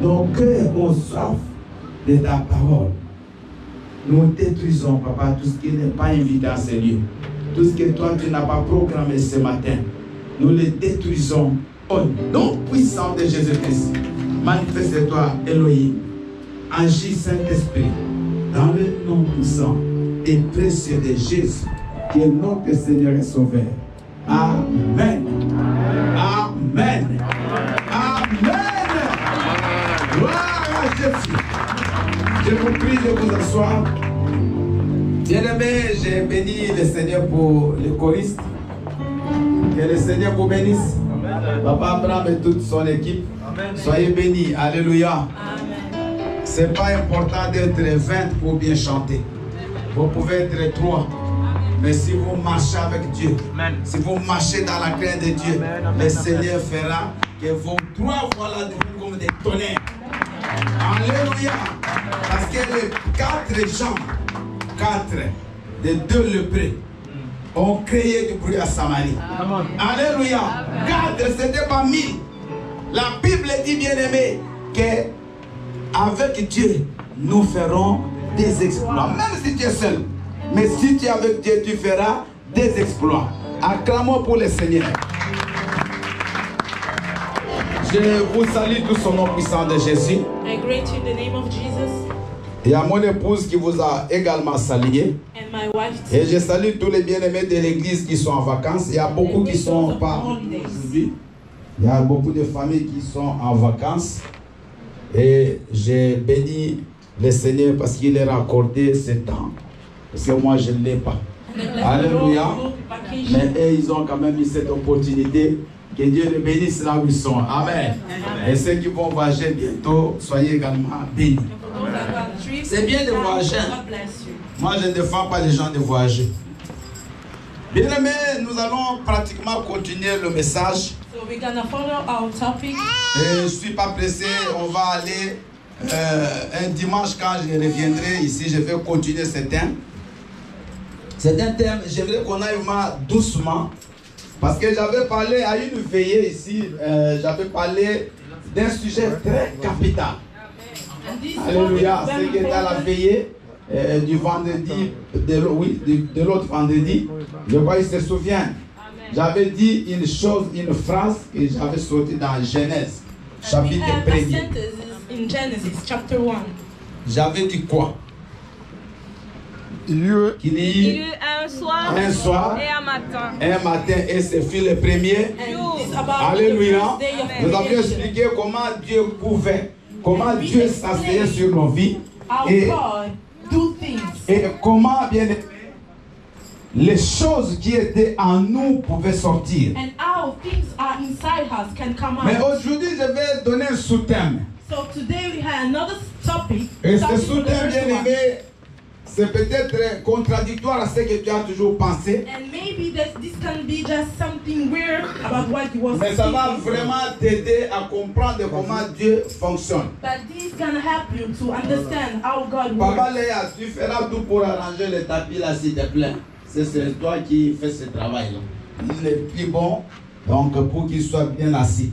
Nos cœurs ont soif de ta parole. Nous détruisons, Papa, tout ce qui n'est pas invité à ces lieux. Tout ce que toi, tu n'as pas programmé ce matin. Nous le détruisons au nom puissant de Jésus-Christ. Manifeste-toi, Elohim. Agis, Saint-Esprit, dans le nom puissant et précieux de Jésus, qui est notre Seigneur et Sauveur. Amen. Amen. Amen. Gloire à Jésus. Je vous prie de vous asseoir. Bien-aimés, j'ai béni le Seigneur pour les choristes. Que le Seigneur vous bénisse. Amen. Papa Abraham et toute son équipe. Amen. Soyez bénis. Alléluia. Ce n'est pas important d'être 20 pour bien chanter. Vous pouvez être 3. Mais si vous marchez avec Dieu, amen, si vous marchez dans la crainte de Dieu, amen, amen, le Seigneur fera que vos 3 voix là deviennent comme des tonnerres. Alléluia. Parce que les 4 gens, 4 des 2 lépreux ont créé du bruit à Samarie. Amen. Alléluia. 4, ce n'était pas 1000. La Bible dit, bien aimé, qu'avec Dieu, nous ferons des exploits. Même si tu es seul. Mais si tu es avec Dieu, tu feras des exploits. Acclamons pour le Seigneur. Je vous salue tous au nom puissant de Jésus. I greet you in the name of Jesus. Il y a mon épouse qui vous a également salué. And my wife. Et je salue tous les bien-aimés de l'église qui sont en vacances. Il y a beaucoup qui sont pas aujourd'hui. Il y a beaucoup de familles qui sont en vacances. Et j'ai béni le Seigneur parce qu'il leur a accordé ce temps. Parce que moi, je ne l'ai pas. Alléluia. Mais eux, ils ont quand même eu cette opportunité. Que Dieu les bénisse là où ils sont. Amen. Et ceux qui vont voyager bientôt, soyez également bénis. C'est bien de voyager. Moi, je ne défends pas les gens de voyager. Bien aimé, nous allons pratiquement continuer le message. We're gonna follow our topic. Et je ne suis pas pressé. On va aller un dimanche quand je reviendrai ici. Je vais continuer ce thème. C'est un thème, j'aimerais qu'on aille doucement. Parce que j'avais parlé à une veillée ici. J'avais parlé d'un sujet très capital. Alléluia. C'est qui était à la veillée du vendredi, de l'autre vendredi. Je crois qu'il se souvient. J'avais dit une chose, une phrase que j'avais sortie dans Genèse, chapitre 1er. J'avais dit quoi? Il y eut un soir et un matin. Un matin et ce fut le premier. Alléluia. Nous avions expliqué comment Dieu pouvait, comment Dieu s'asseyait sur nos vies et comment, bien aimé, les choses qui étaient en nous pouvaient sortir. Mais aujourd'hui, je vais donner un sous-thème. Et ce sous-thème, bien aimé, c'est peut-être contradictoire à ce que tu as toujours pensé. Mais ça va vraiment t'aider à comprendre comment Dieu fonctionne. Papa Léa, tu feras tout pour arranger le tapis là, s'il te plaît. C'est toi qui fais ce travail-là. Il est plus bon, donc pour qu'il soit bien assis.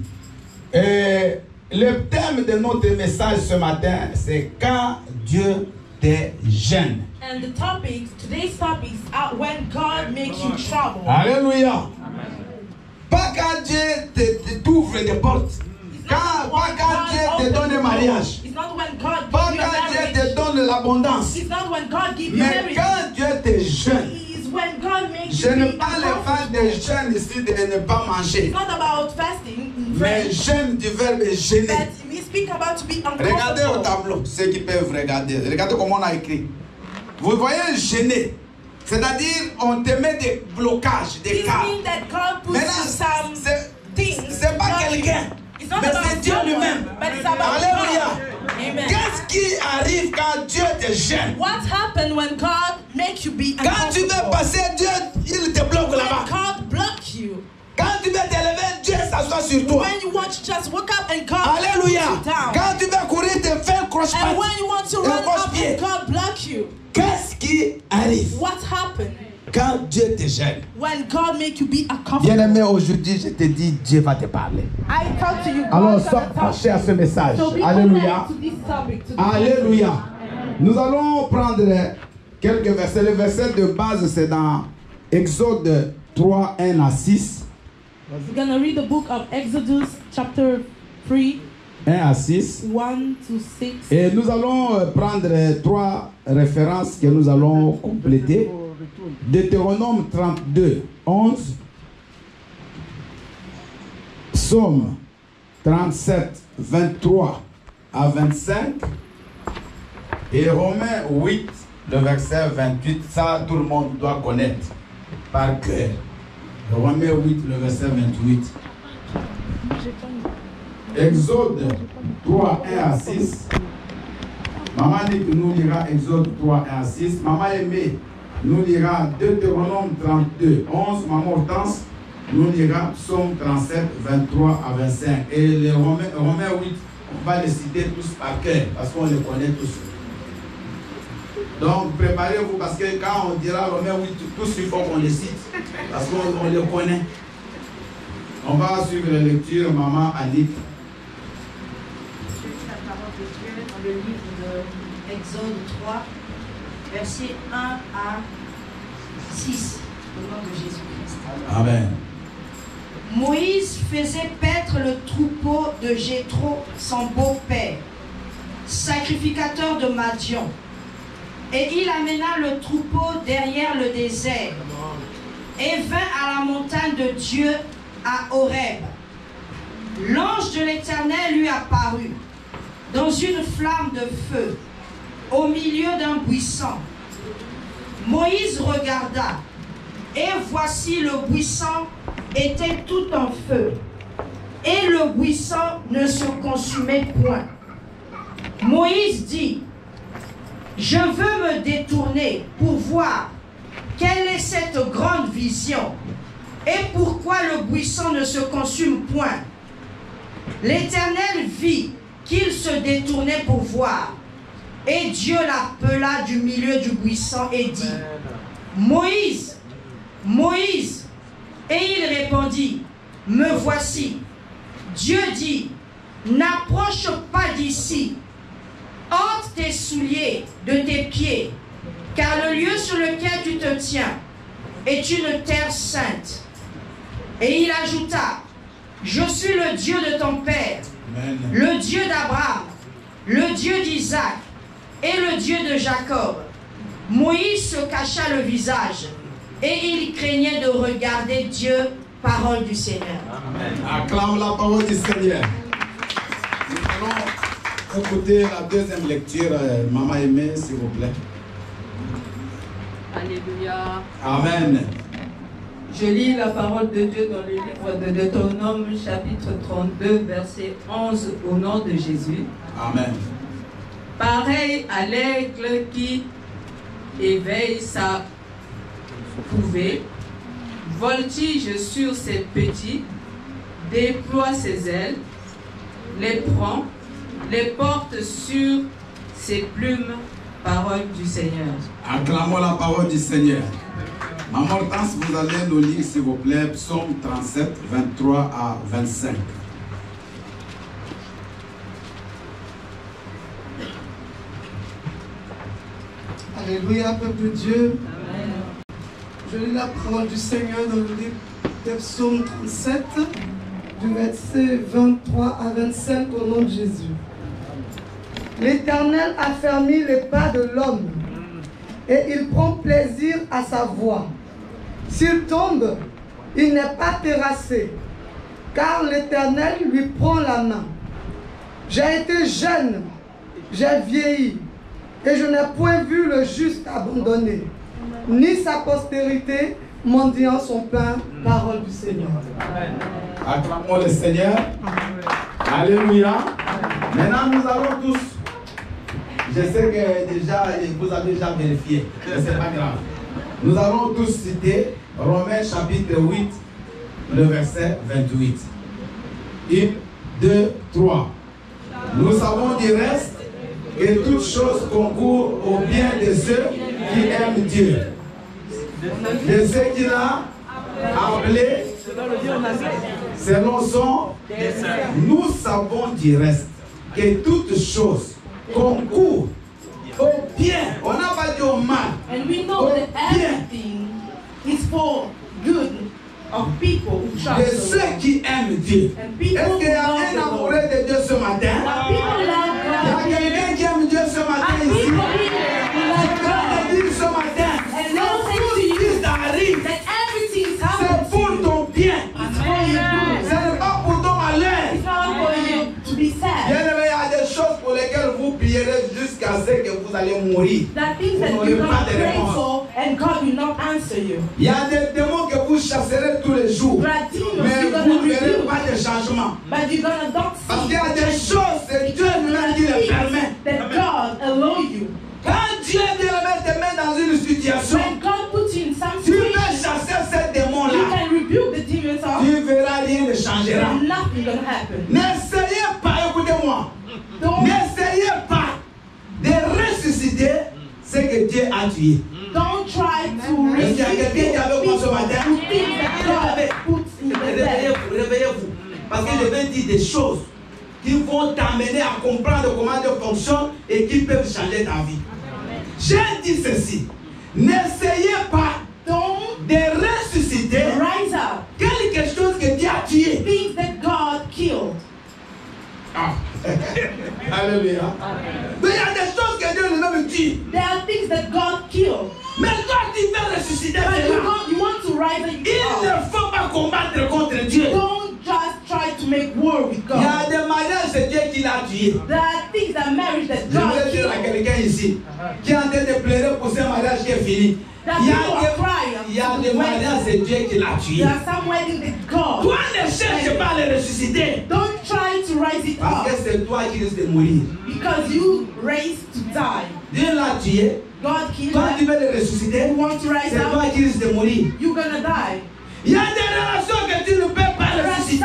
Et le thème de notre message ce matin, c'est quand Dieu te gêne. And today's topic is when God makes you trouble. Alléluia. Pas quand Dieu t'ouvre des portes. Pas quand Dieu te donne un mariage. Pas quand Dieu te donne l'abondance. Mais quand Dieu te gêne. Je ne parle pas de jeûne ici de ne pas manger. Mais jeûne du verbe gêner. Regardez au tableau, ceux qui peuvent regarder. Regardez comment on a écrit. Vous voyez gêner. C'est-à-dire, on te met des blocages, des caves. Maintenant, c'est pas quelqu'un. Mais c'est Dieu lui-même. Alléluia. Qu'est-ce qui arrive quand Dieu te gêne? What happened when God makes you be uncomfortable? Quand tu veux passer, Dieu, il te bloque là-bas. God block you. Quand tu veux t'élever, Dieu s'assoit sur toi. When you want to just wake up and God Alléluia. puts you down. Quand tu veux courir, te faire un croche-patte. And when you want to run up and God block you. Qu'est-ce qui arrive? What happened? quand Dieu te gêne, when God make you be uncomfortable, bien-aimé, aujourd'hui, je te dis, Dieu va te parler. I talk to you. Alors, God sois gonna talk penché à to ce you. message. So be Alléluia. connected to this topic, to this Alléluia. message. Nous allons prendre quelques versets. Le verset de base, c'est dans Exode 3, 1 à 6. We're going to read the book of Exodus, chapter 3, 1 à 6. 1 to 6. Et nous allons prendre 3 références que nous allons compléter. Deutéronome 32, 11. Psaume 37, 23 à 25. Et Romains 8, le verset 28. Ça, tout le monde doit connaître par cœur. Romains 8, le verset 28. Exode 3, 1 à 6. Maman Nick nous lira Exode 3, 1 à 6. Maman Aimée nous lira Deutéronome 32, 11. Maman Hortense nous lira Psaume 37, 23 à 25. Et les Romains 8, on va les citer tous par cœur parce qu'on les connaît tous. Donc préparez-vous parce que quand on dira Romains 8, tous il faut qu'on les cite parce qu'on les connaît. On va suivre la lecture, Maman Annick. La parole de Dieu dans le livre de Exode 3, versets 1 à 6, au nom de Jésus-Christ. Amen. Moïse faisait paître le troupeau de Jéthro, son beau-père, sacrificateur de Madian. Et il amena le troupeau derrière le désert et vint à la montagne de Dieu à Horeb. L'ange de l'Éternel lui apparut dans une flamme de feu au milieu d'un buisson. Moïse regarda et voici le buisson était tout en feu et le buisson ne se consumait point. Moïse dit: je veux me détourner pour voir quelle est cette grande vision et pourquoi le buisson ne se consume point. L'Éternel vit qu'il se détournait pour voir. Et Dieu l'appela du milieu du buisson et dit: Moïse, Moïse. Et il répondit: me voici. Dieu dit: n'approche pas d'ici. Ôte tes souliers de tes pieds, car le lieu sur lequel tu te tiens est une terre sainte. Et il ajouta: je suis le Dieu de ton père, Amen. Le Dieu d'Abraham, le Dieu d'Isaac et le Dieu de Jacob. Moïse se cacha le visage et il craignait de regarder Dieu. Parole du Seigneur. Amen. Acclame la parole du Seigneur. Nous allons écouter la deuxième lecture. Maman Aimée, s'il vous plaît. Alléluia. Amen. Je lis la parole de Dieu dans le livre de Deutéronome, chapitre 32, verset 11, au nom de Jésus. Amen. Pareil à l'aigle qui éveille sa couvée, voltige sur ses petits, déploie ses ailes, les prend, les porte sur ses plumes. Parole du Seigneur. Acclamons la parole du Seigneur. Maman Hortense, vous allez nous lire, s'il vous plaît, Psaume 37, 23 à 25. Alléluia, peuple de Dieu. Amen. Je lis la parole du Seigneur dans le livre de Psaume 37, du verset 23 à 25, au nom de Jésus. L'Éternel a fermé les pas de l'homme et il prend plaisir à sa voix. S'il tombe, il n'est pas terrassé, car l'Éternel lui prend la main. J'ai été jeune, j'ai vieilli, et je n'ai point vu le juste abandonné, ni sa postérité mendiant son pain. Parole du Seigneur. Acclamons le Seigneur. Alléluia. Maintenant, nous allons tous. Je sais que déjà, vous avez déjà vérifié, mais ce n'est pas grave. Nous allons tous citer Romains chapitre 8, le verset 28. 1, 2, 3. Nous savons du reste que toutes choses concourent au bien de ceux qui aiment Dieu, de ce qu'il a appelé selon son dessein. Nous savons du reste que toutes choses concourent au bien. On n'a pas dit au mal. And we know that everything is for good of people who De trust the ceux Lord. qui aiment Dieu. And people Est-ce who qu'il y a love un the Lord. amoureux de Dieu ce matin? That people love Il y a God. quelqu'un qui aime Dieu ce matin And ici. people here who Je love viens God. de dire ce matin, And Lord says to tout ce you qui t'arrive, that everything is c'est happening to pour you. ton bien. It's for your good. Ce n'est pas pour ton malheur. It's not for you to be sad. Bien aimé, il y a des choses pour lesquelles vous prierez jusqu'à ce que vous allez mourir. That things that Vous you're n'aurez pas gonna de pray réponse. for and God will not answer you. Il y a des démons que vous chasserez tous les jours. There are demons Mais you're vous gonna ne verrez rebuke, pas de changement. but you're gonna not Parce see qu'il y a des choses, c'est Dieu lui-même qui les permet. that God allow you. Quand Dieu vient te mettre dans une situation, When God puts you in some tu peux situation, chasser ces you démons-là. can rebuke the demons off, Tu verras, rien ne changera. and nothing gonna happen. N'essayez pas, écoutez-moi, Don't n'essayez pas de ressusciter ce que Dieu a tué. don't try to Est-ce qu'il y a quelqu'un qui est avec moi ce matin? who think that God puts in the dead. Réveillez-vous, réveillez-vous. Parce que je vais dire des choses qui vont t'amener à comprendre comment Dieu fonctionne et qui peuvent changer ta vie. J'ai dit ceci. N'essayez pas Don't de ressusciter rise up. quelque chose que Dieu a tué. Things that God killed. Ah. Alléluia. Mais il y a des choses que Dieu lui-même tue. There are things that God killed. Mais toi, tu veux ressusciter But cela. you want to rise up. Il ne faut pas combattre contre Dieu. Don't just try to make war with Il y a God. des mariages, c'est Dieu qui l'a tué. There are things that marriage that Je God voudrais dire à killed. quelqu'un ici qui est en train de pleurer pour ce mariage qui est fini. That Il y a people are crying. il y a des mariages, c'est Dieu qui l'a tué. There are some weddings that God. Toi, ne cherche pas à le ressusciter. Don't try to rise it Parce que up c'est toi qui risques de mourir. because you raised to die. Dieu l'a tué. God killed Toi, tu them. veux le ressusciter. You want to rise C'est toi up. qui risques de mourir. You're gonna die. Il y a des relations que tu ne peux pas There are ressusciter.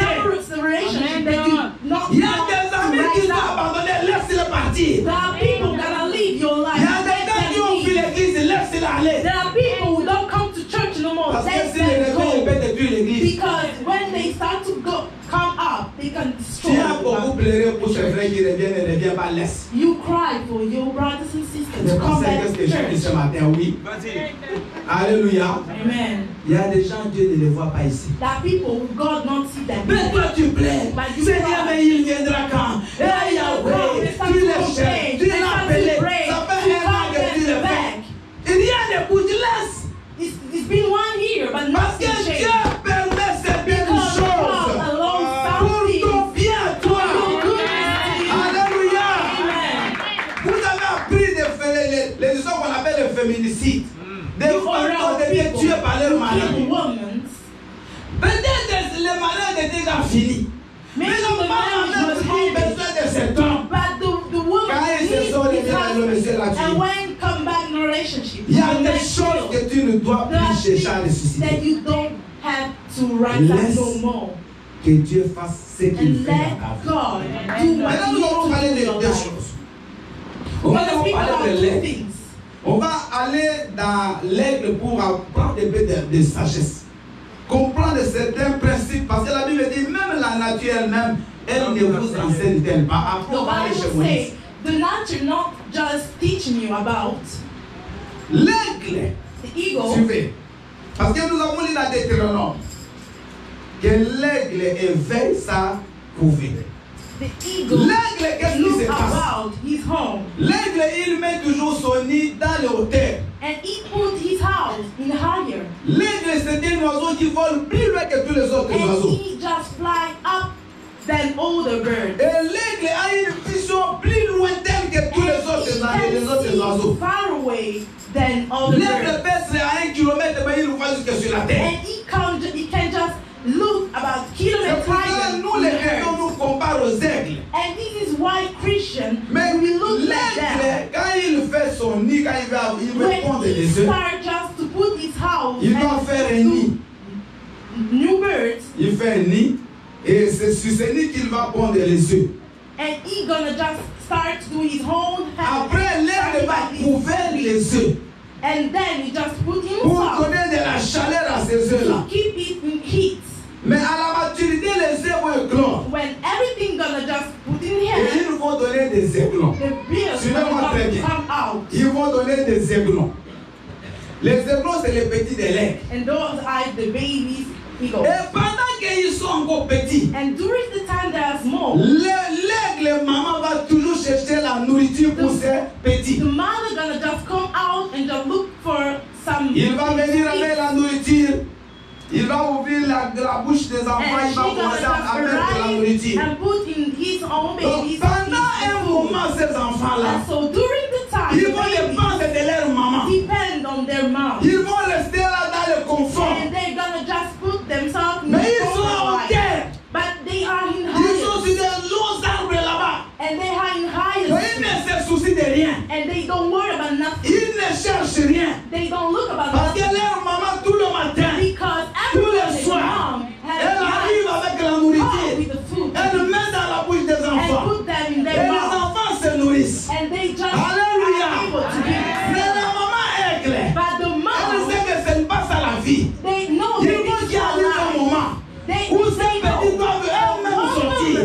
some relationship that you not Il y a des amis qui rise t'ont up. abandonné, laisse-les partir. There are people gonna leave your life. Il y a des gens qui ont fui l'église, laisse-les aller. There are people who don't come to church no more. Parce que Let si les them réveils go. peut détruire l'église. Because when they start to come up, they can destroy. Tu as beaucoup pleuré pour ce frère qui revient, ne revient pas, laisse. You cry for your brothers and sisters C'est to come pour ça back que to ce que j'ai dit church. ce matin, oui. Alléluia. Amen. Il y a des gens, Dieu ne les voit pas ici. There are people who God not see them. Mais toi tu plais. But you Seigneur, cry. mais il viendra quand? Eh Yahweh, tu le cherches, tu l'as appelé. Ça fait un an que tu le fais. Et rien ne bouge, laisse. It's been 1 year, but Parce que nothing Dieu changed. permet certaines Because choses God allows pour something ton bien, toi. for goodness to you. Alléluia. Amen. Vous avez appris de faire les histoires qu'on appelle le féminicide. Des femmes qui ont été tuées par leur mari. Kill women. Peut-être le mariage est déjà fini. Mais Maybe la the femme a marriage was même ended. besoin de cet homme. But the woman Quand ils se needs sont his réunis dans le monsieur husband. là-dessus. And when come back in a relationship, Il y a you des make choses sure que tu ne dois there are plus chercher à things that ressusciter. you don't have to rise Laisse up no more. Que Dieu fasse ce qu'il And fait let dans ta vie. God do Maintenant, what nous allons he parler needs de to do in deux your life. choses. On va Let us speak parler about de two l'aigle. things. On va aller dans l'aigle pour apprendre un peu de sagesse. Comprendre certains principes. Parce que la Bible dit, même la nature elle-même, elle ne vous enseigne-t-elle pas. Après, on The va aller chez Bible Moïse. says the nature not just teaching you about L'aigle, the eagle. suivez. Parce que nous avons lu dans Deutéronome que l'aigle éveille sa couvée. The eagle L'aigle, qu'est-ce qui look se passe? about his home L'aigle, il met toujours son nid dans les hauteurs. and he put his house in higher L'aigle, c'est un oiseau qui vole plus loin que tous les autres and oiseaux. he just fly up than all the birds. Et l'aigle a une vision plus lointaine que tous les autres oiseaux. Far away than all the L'aigle birds. peut être à 1 kilomètre, mais il nous voit jusque sur la terre. And he can just look about C'est kilometers pourquoi higher nous, than les the chrétiens, birds. nous comparons aux aigles. And this is why Christian, Mais we look like that. l'aigle, quand il fait son nid, quand il veut When pondre he les œufs, start just to put his house il doit and faire un nid. new birds, Il fait un nid, et c'est sur ce nid qu'il va pondre les œufs. and he gonna just start to do his own Après, l'aigle va couver les œufs. And then you just put in pour salt donner de la chaleur à ces œufs-là. to keep it in heat. Mais à la maturité, les œufs vont éclore. When everything gonna just put in Et here, ils vont donner des aiglons. the beers Suivez-moi très will bien. come out. Ils vont donner des aiglons. Les aiglons, c'est les petits des legs. And those are the babies eagles. Et pendant qu'ils sont encore petits, And during the time they are small, l'aigle maman va toujours chercher la nourriture pour ses petits. the mother gonna just come out and just look for some. Il va venir avec la nourriture. Il va ouvrir la bouche des enfants. And Il she va gonna commencer à mettre de la just nourriture. arise and put in his own Donc, babies. pendant un his food. moment, ces enfants-là, And so during the time, ils the vont babies dépendre de leur maman. depend on their mom. Ils vont rester là dans le confort. And they're gonna just put themselves in Mais the ils sont en comfort life. terre. But they are in Ils sont higher. sur des longs arbres là-bas. And they are in Donc, higher. ils ne se soucient de rien. And they don't worry about nothing. Ils ne cherchent rien. They don't look about Parce que nothing. leur maman, tout le matin, Because tous everyone les is soirs, mom elle has arrive avec la come nourriture. with the food Elle le met dans la bouche des and enfants. put them in Et their les mouth. enfants se nourrissent. And they just Alléluia. are able to give. Mais la maman est claire. But the Elle mom, sait que ce n'est pas ça la vie. they know Il that faut it's qu'il y ait not un life. moment They où ces they know. petits doivent eux-mêmes sortir.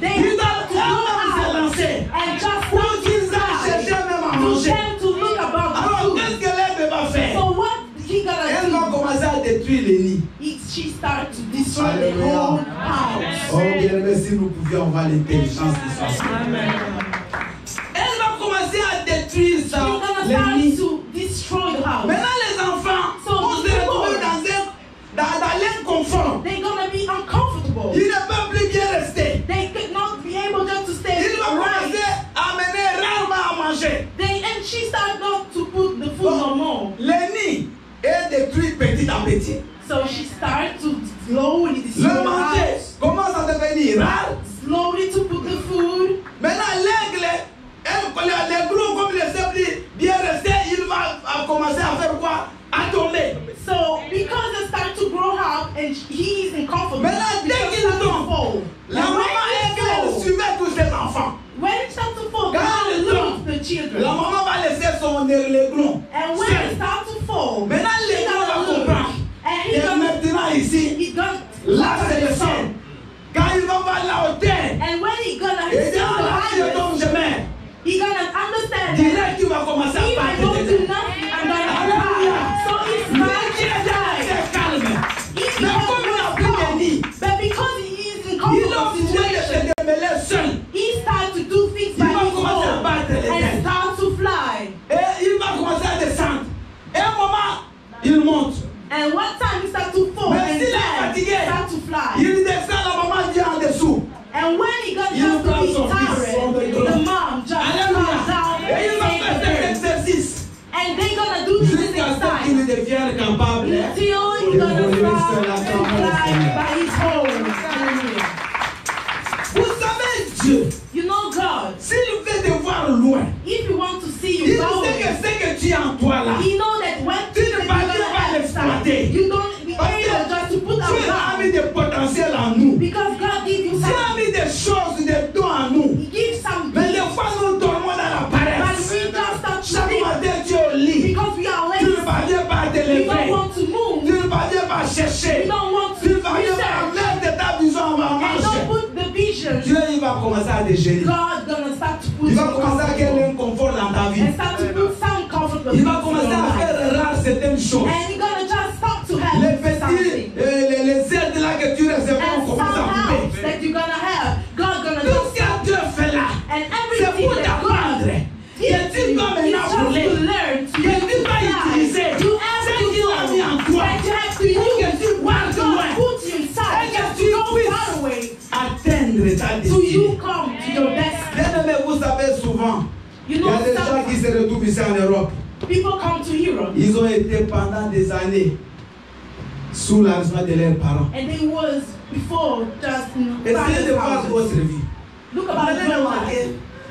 They Ils doivent have to go eux-mêmes se out lancer. and just Pour start qu'ils to aillent chercher start même à to manger. them to look about the Alors, food. qu'est-ce que l'herbe va faire? So what he Elle va gonna commencer à détruire les nids. do? She start to destroy the Alléluia. whole Oh, house. bien aimé, si nous pouvions avoir l'intelligence de ça. Elle va commencer à détruire She's ça, gonna les start nids. to destroy the house. Maintenant, les enfants So vont se people- retrouver dans l'inconfort. They're gonna be uncomfortable. Ils ne peuvent plus bien rester. They could not be able just to stay Ils vont right. commencer à mener rarement à manger. And she started not to put the food no more. Les nids est détruit petit à petit. So she started to slowly destroy Le the manger house. commence à devenir rare. Slowly to put the food. Maintenant, l'aigle, les gros comme les œufs bien restés, il va commencer à faire quoi? À tomber. So because they start to grow up and he is uncomfortable, Maintenant, dès because qu'il he tombe, fall. la And maman when aigle, he elle fall, suivait tous ses enfants. when it starts to fall, Quand God il leaves tombe, the children. la maman va laisser son aiglon. And when seul. it starts to fall, Maintenant, she l'aiglon va gonna look. comprendre. And Et maintenant, ici, he's gonna là, c'est le sang. Quand il va voir la hauteur, And when he gonna et see dans the la vie de ton highest, chemin, he gonna understand that direct, tu vas commencer à if I parler don't de do Dieu. nothing, I'm gonna Alléluia. die. So it's Mais my Dieu est die. assez calme. If Mais he comme il n'a was plus de calm, nid, but because he is in il a comfortable obligé de se situation, démêler seul. he start to do things Il by va his commencer à own battre les and ailes. start to fly. Et il va commencer à descendre. Et un moment, il monte. And one time he start to fall Mais and s'il est then fatigué, start to fly. il descend, la maman vient en dessous. And when he got Il just to prend be son fils from the tired, ground. the mom just Alléluia. comes down Et il va and faire takes cet her. exercice. And they're gonna do this Jusqu'à ce qu'il exercise devienne capable. until he's de gonna voler fly seul à and travers fly le by his own. Hallelujah. Vous savez, Dieu, You know God. s'il veut te voir loin, If you want to see il you sait going, que ce que tu as en toi là, he know that when Tu ne you're parviens gonna pas à have l'exploiter. you don't be parce able just to put que Dieu a out mis des potentiels en nous. because God gives you Dieu a something. mis des choses, des dons en nous. He gives some Mais des gifts, fois, nous dormons dans la but paresse. we just start to Chaque think matin, tu es au lit. because we are Tu ne lazy. parviens pas à te We don't lever. want to move. Tu ne parviens pas à chercher. We don't want Tu to ne parviens pas à research. mettre ta vision en And marche. don't put the vision. Dieu, il va commencer à dégeler. God gonna start to put Il va you commencer à créer comfortable l'inconfort dans ta vie. and start to put some comfortable Il va things in commencer your à life. faire rare certaines choses. And you're gonna just start to have Les petits, something. les aides là que tu recevais, on And commence à some house couper. that you're gonna have, God gonna Tout just ce que Dieu fait là, and c'est everything pour that t'apprendre. God Et tu dois is maintenant just to brûler. learn to Que tu vas utiliser You have ce to qu'il a mis en do toi that you have to pour que use tu what partes loin. God put you inside Et que just tu to go puisses far away atteindre ta to you destinée. come to your destiny. Bien aimé, vous savez souvent, You il y know, a des gens some qui se retrouvent ici en Europe. people come to Europe Ils ont été pendant des années sous l'argent de leurs parents. and they was before just Essayez de father's voir house. votre vie. Look Vous about allez your remarquer, life.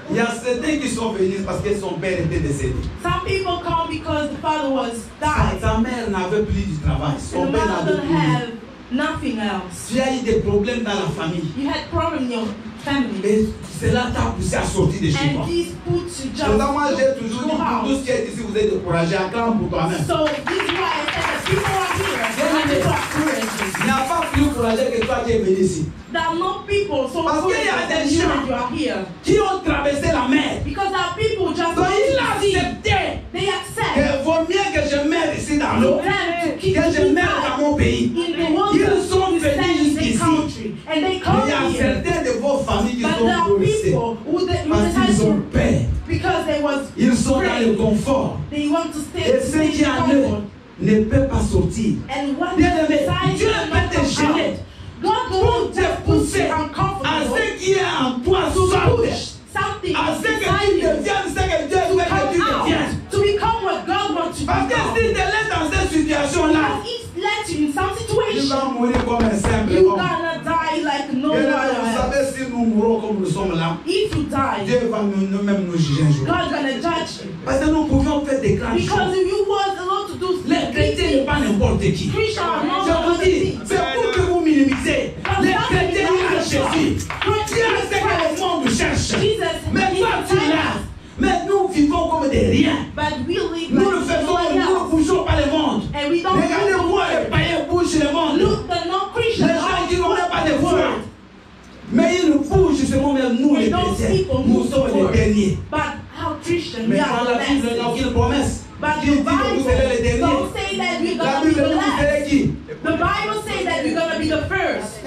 il y a certains qui sont venus parce que son père était décédé. Some people come because the father was died Sa mère n'avait plus du travail. Son and the père mother n'avait don't plus. have nothing else. Tu as eu des problèmes dans la famille. You had problem in your family. Et cela t'a poussé à sortir de chez toi. And this puts you just Moi, j'ai toujours dit go pour out. tout ce qui est ici, vous êtes découragés, acclame pour toi-même. So this is why I said that people are here. And people are courageous. Il n'y a pas plus courageux que toi qui es venu ici. There are no people so Parce qu'il y a courageous than des you gens and you are here. qui ont traversé la mer. Because there are people just Donc il a want to see. accepté They accept qu'il vaut mieux que je meure ici dans l'eau, them to keep que je you meure dans mon pays. in the water. Ils sont You stand venus in the jusqu'ici. country. And they Il come y a here. certains de vos familles qui But sont there are blessés people who parce qu'ils ont decide peur. because they was Ils sont dans le afraid. confort. They want to stay Et ceux qui en in eux comfort. ne peuvent pas sortir. And when Bien they aimé, decide Dieu to va not te come gêner out, God pour will te just pousser push à uncomfortable ce qui est en toi to sorte. push something À ce que tu inside you deviennes ce que Dieu to veut que tu come deviennes. out, to become what God wants you to Parce que become. si tu es dans cette situation-là, Because it led you in some tu situation, vas mourir comme un simple you're homme. gonna die like no Et one là, vous else. savez, si nous mourons comme nous sommes là, If you die, Dieu va nous-mêmes nous juger un jour. God's gonna judge you. Parce que nous pouvions faire des grandes Because choses. if you was allowed to do Les chrétiens n'est pas n'importe qui. Christian are not Je vous dis, things. c'est pour que vous minimisez. Les chrétiens à Jésus. Dieu sait que le monde nous cherche. Mais toi, tu es là. Mais nous vivons comme des riens. But we live Nous ne like faisons, no one nous ne else. bougeons pas le monde. And we don't Regardez-moi, les païens bougent le monde. look the Les non-Christians gens qui n'ont all même pas de over the foi. world. Mais ils nous bougent justement, même nous les And those chrétiens. people Nous move sommes forward. les derniers. But how Christian we Mais are dans the la Bible, il n'y a last. aucune promesse. But Qui the dit que vous serez les Bible derniers? don't say that we're La gonna be Bible the dit que vous last. serez qui? The Bible says that we're gonna be the first.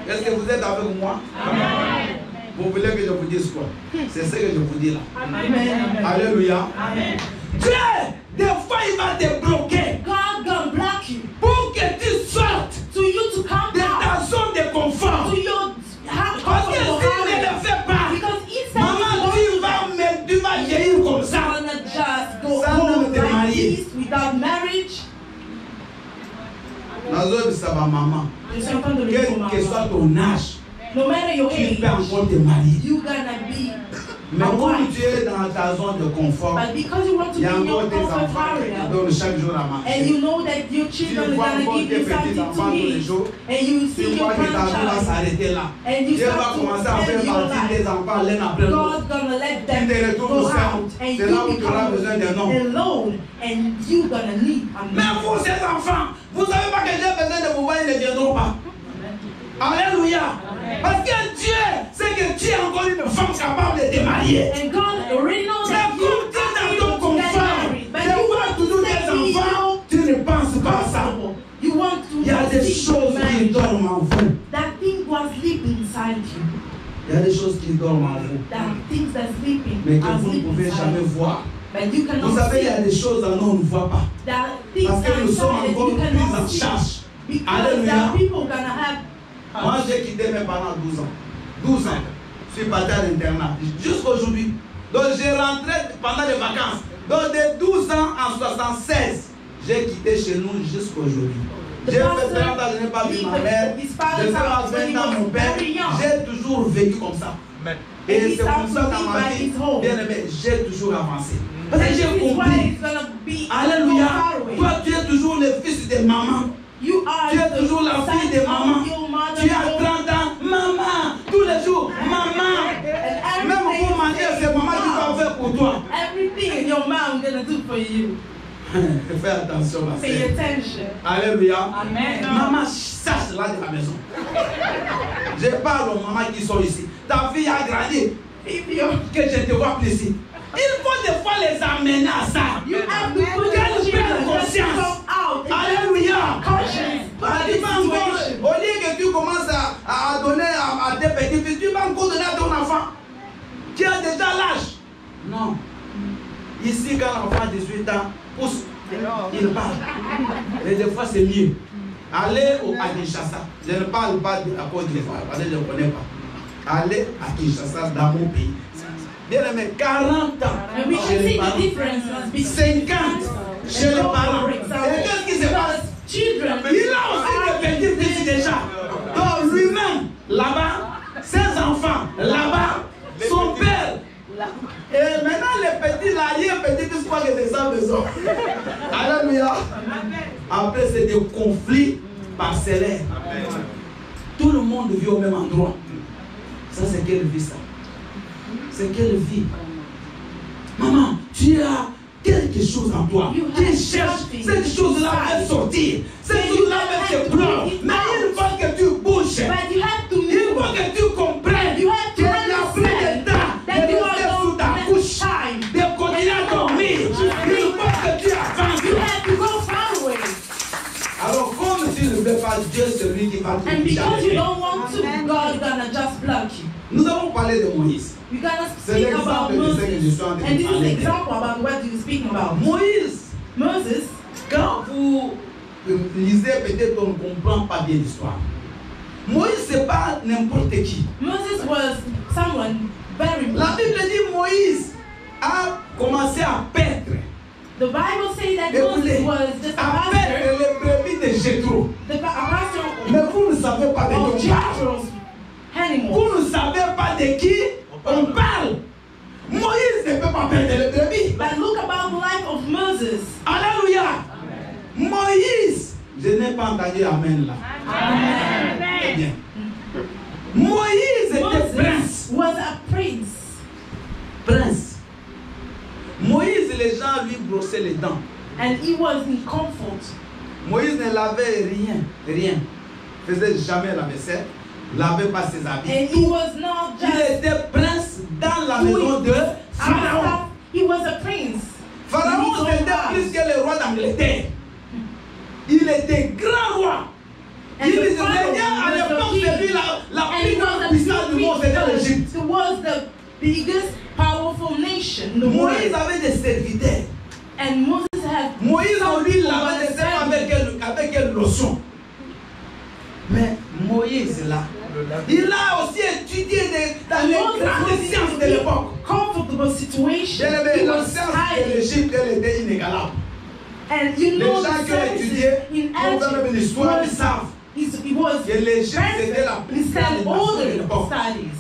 Est-ce que vous êtes avec moi? Amen. Vous voulez que je vous dise quoi? C'est ce que je vous dis là. Amen. Alléluia. Amen. Dieu, des fois, il va te bloquer God gonna block you pour que tu sortes to you to come de out ta zone de confort. to your Parce que si comfortable tu ne area. le fais pas, Because it's maman, tu vas vieillir comme ça. gonna just go Sans home même te like marier. this without marriage. Nazo bisaba maman. Je suis en train de le dire, Quel que soit maman. ton âge, No matter your tu age, peux encore te marier. you're gonna be Mais a comme wife. tu es dans ta zone de confort, But because you want to il y be a in your encore des comfort enfants qui te area, donnent chaque jour à and manger. you know that your Tu children are vois gonna encore give tes you petits something enfants to tous les eat, jours. and you Tu see your vois que ta vie va grandchild, s'arrêter là. and you Dieu va start to commencer à faire spend your partie des life. enfants l'un après l'autre. God's gonna let Tu them te go retrouves seul. out, and C'est là où you tu auras besoin d'un homme. become alone, and you're gonna need a Mais man. vous, ces enfants, vous savez pas que j'ai besoin de vous voir, ils ne viendront pas. Alléluia. Parce que Dieu sait que tu es encore une femme capable de te marier. And God already knows Mais that you comme tu es dans ton are able to get confort, married, but de you voir want toujours to des stay enfants, tu ne penses pas à ça. comfortable. You want to Il y a des seek choses qui marriage. dorment en vous. That thing was sleeping inside you. Il y a des choses qui dorment en vous. There are things that sleeping Mais que are vous ne sleeping pouvez inside jamais you. voir. But you cannot Vous savez, il y see. a des choses en nous, on ne voit pas. There are things Parce que nous sommes outside that encore you pris en cannot see. charge. Because Alléluia. there are people gonna have Moi, j'ai quitté mes parents à 12 ans. 12 ans. Je suis parti à l'internat. Jusqu'à aujourd'hui. Donc, j'ai rentré pendant les vacances. Donc, de 12 ans en 76, j'ai quitté chez nous jusqu'à aujourd'hui. J'ai fait 30 ans, je n'ai pas vu ma mère. J'ai fait 20 ans mon père. J'ai toujours vécu comme ça. Et c'est comme ça dans ma vie, bien aimé, j'ai toujours avancé. Parce que j'ai compris. Alléluia. Toi, tu es toujours le fils de maman. You are Tu es toujours la fille de maman. your mother. Tu as 30 ans, maman, tous les jours, maman. Même pour manger, c'est maman qui va faire pour toi. Everything in your mouth gonna do for you. Fais attention, ma Pay sœur. attention. Alléluia. Amen. Maman, sache là de la maison. Je parle aux mamans qui sont ici. Ta fille a grandi. Que je te vois plus ici. Il faut des fois les amener à ça. You have to put Qu'elle your children prenne conscience. come out. Alléluia. Conscience. Au lieu que tu commences à donner à tes petits-fils, tu vas encore donner à ton enfant qui a déjà l'âge. Non. Ici, quand l'enfant a 18 ans, pousse, il parle. Et des fois, c'est mieux. Allez à Kinshasa. Je ne parle pas de la Côte d'Ivoire, parce que je ne connais pas. Allez à Kinshasa, dans mon pays. Bien aimé, 40 ans And we chez can les see the parents. difference between 50 chez les parents. Et qu'est-ce qui se passe? children. Il a aussi des petits-fils déjà. Donc lui-même, là-bas, ses enfants, là-bas, son père. Et maintenant, les petits, là, il y a un petit qui se croit que c'est sa maison. Alléluia. Après, c'est des conflits parcellaires. Tout le monde vit au même endroit. Ça, c'est quelle vie ça? C'est quelle vie? Maman, tu as quelque chose en toi. Tu cherches cette chose-là à sortir. Cette chose-là avec tes pleurs. Mais il faut que tu bouges. Il faut que tu comprennes qu'il n'y a plus de temps de rester sous ta couche, de continuer à dormir. Il faut que tu avances. Alors, comme tu ne veux pas, Dieu c'est lui qui va te And guider. because you don't want to, God gonna just block you. Nous avons parlé de Moïse. You're gonna C'est speak about l'exemple de ce que je Moses. suis en train And de this is the parler. example about what you're speaking about. Moïse, Moses, quand vous lisez, peut-être on ne comprend pas bien l'histoire. Moïse, ce n'est pas n'importe qui. Moses was someone very La important. Bible dit Moïse a commencé à paître. The Bible says that Écoutez, Moses was just a à pastor, paître les brebis de Jéthro. a pastor Mais vous ne savez pas de of qui on parle. Jethro's animals. Vous ne savez pas de qui on parle. Moïse ne peut pas perdre les brebis. But look about the life of Moses. Alléluia. Moïse, je n'ai pas entendu Amen là. Très bien. Moïse était prince. Moses was a prince. Prince. Moïse, les gens lui brossaient les dents. And he was in comfort. Moïse ne lavait rien. Faisait jamais la vaisselle, lavait pas ses habits. And he was not Il just était prince dans la maison de Pharaon. he was a prince. Pharaon In his own était house. plus que le roi d'Angleterre. Il était grand roi. And Il the régnait Pharaoh à was l'époque, the c'est lui king. la And plus he grande was puissance du monde, c'était l'Égypte. It was the biggest powerful nation in the Moïse world. avait des serviteurs. And Moses had Moïse, on lui people lavait who des seins were avec quelle lotion. Mais Moïse, là, il a aussi étudié dans les grandes sciences de l'époque. comfortable situation. Bien-aimé, He la was science de hiding. l'Égypte, elle était inégalable. And you Les know gens the qui ont étudié, in ont fait même l'histoire, ils Egypt savent he was que l'Égypte c'était la plus grande nation de l'époque. studies.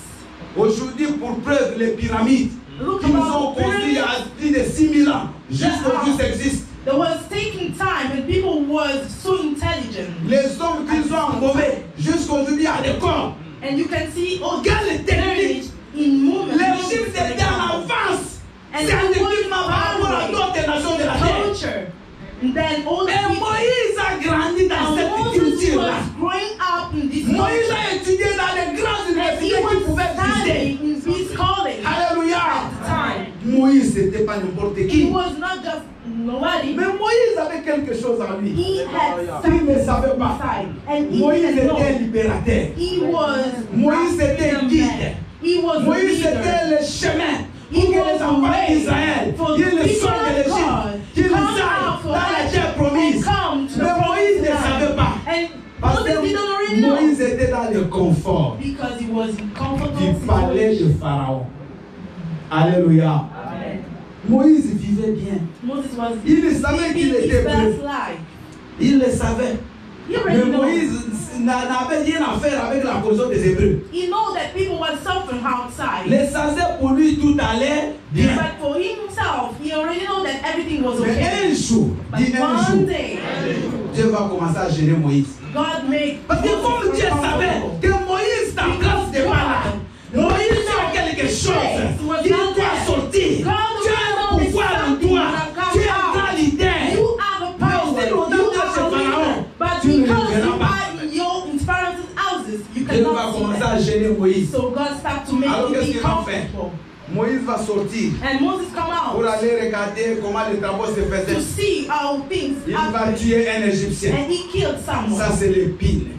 Aujourd'hui, pour preuve, les pyramides Look qu'ils about ont construites il y a plus de 6000 ans, jusqu'aujourd'hui, ça existe. There was taking time and people was so intelligent. Les hommes qu'ils ont embaumés, jusqu'aujourd'hui, il y a des corps. And you can see all Quelle technique! in movement. L'Égypte était en avance scientifiquement par rapport à d'autres nations de la terre. culture. And then all the Et people. Moïse a grandi dans And cette Moses culture-là. was growing up in this Moïse culture. a étudié dans les grandes And he universités qui was pouvaient studying exister. in this college Alléluia! at the time. Moïse, c'était pas n'importe He qui. was not just nobody. Mais Moïse avait quelque chose en lui. He had Il ne savait pas. inside. And he Moïse didn't know. était libérateur. He was Moïse était a guide. man. He was a Moïse leader. était le chemin He pour que was les enfants the way d'Israël, for the ils people sortent de of l'Égypte, God qu'ils come aillent out for dans la Egypt terre promise. and come to the Mais Moïse ne promised savait land. pas. And Parce Moses didn't que already know. Moïse était dans le confort Because he was in comfortable du palais de situation. Pharaon. Alléluia. Amen. Moïse vivait bien. Moses was Il savait qu'il living his était best prêt. life. Il le savait. He Mais already knows. Moïse n'avait rien à faire avec la position des Hébreux. He knows that people were suffering outside. L'essentiel pour lui, tout allait bien. But for himself, he already know that everything was Mais okay. un jour, But dis un one jour, day, Dieu va commencer à gérer Moïse. God made Parce que comme Dieu savait que Moïse, ta grâce n'est pas là. Moïse, tu as quelque chose qui doit sortir. Tu as un pouvoir en toi. Tu es un grand leader. You have a power. Mais si l'on You a are chez a leader. Pharaon, But tu ne le because verras you pas. are in your parents' houses, you Dieu va cannot see commencer that. à gérer Moïse. So God started to make Alors, you qu'est-ce be qu'il va faire? comfortable. Moïse va sortir And Moses come pour out aller regarder comment les travaux se to faisaient. see how things Il va happen. tuer un Égyptien. And he killed someone. Ça, c'est l'épine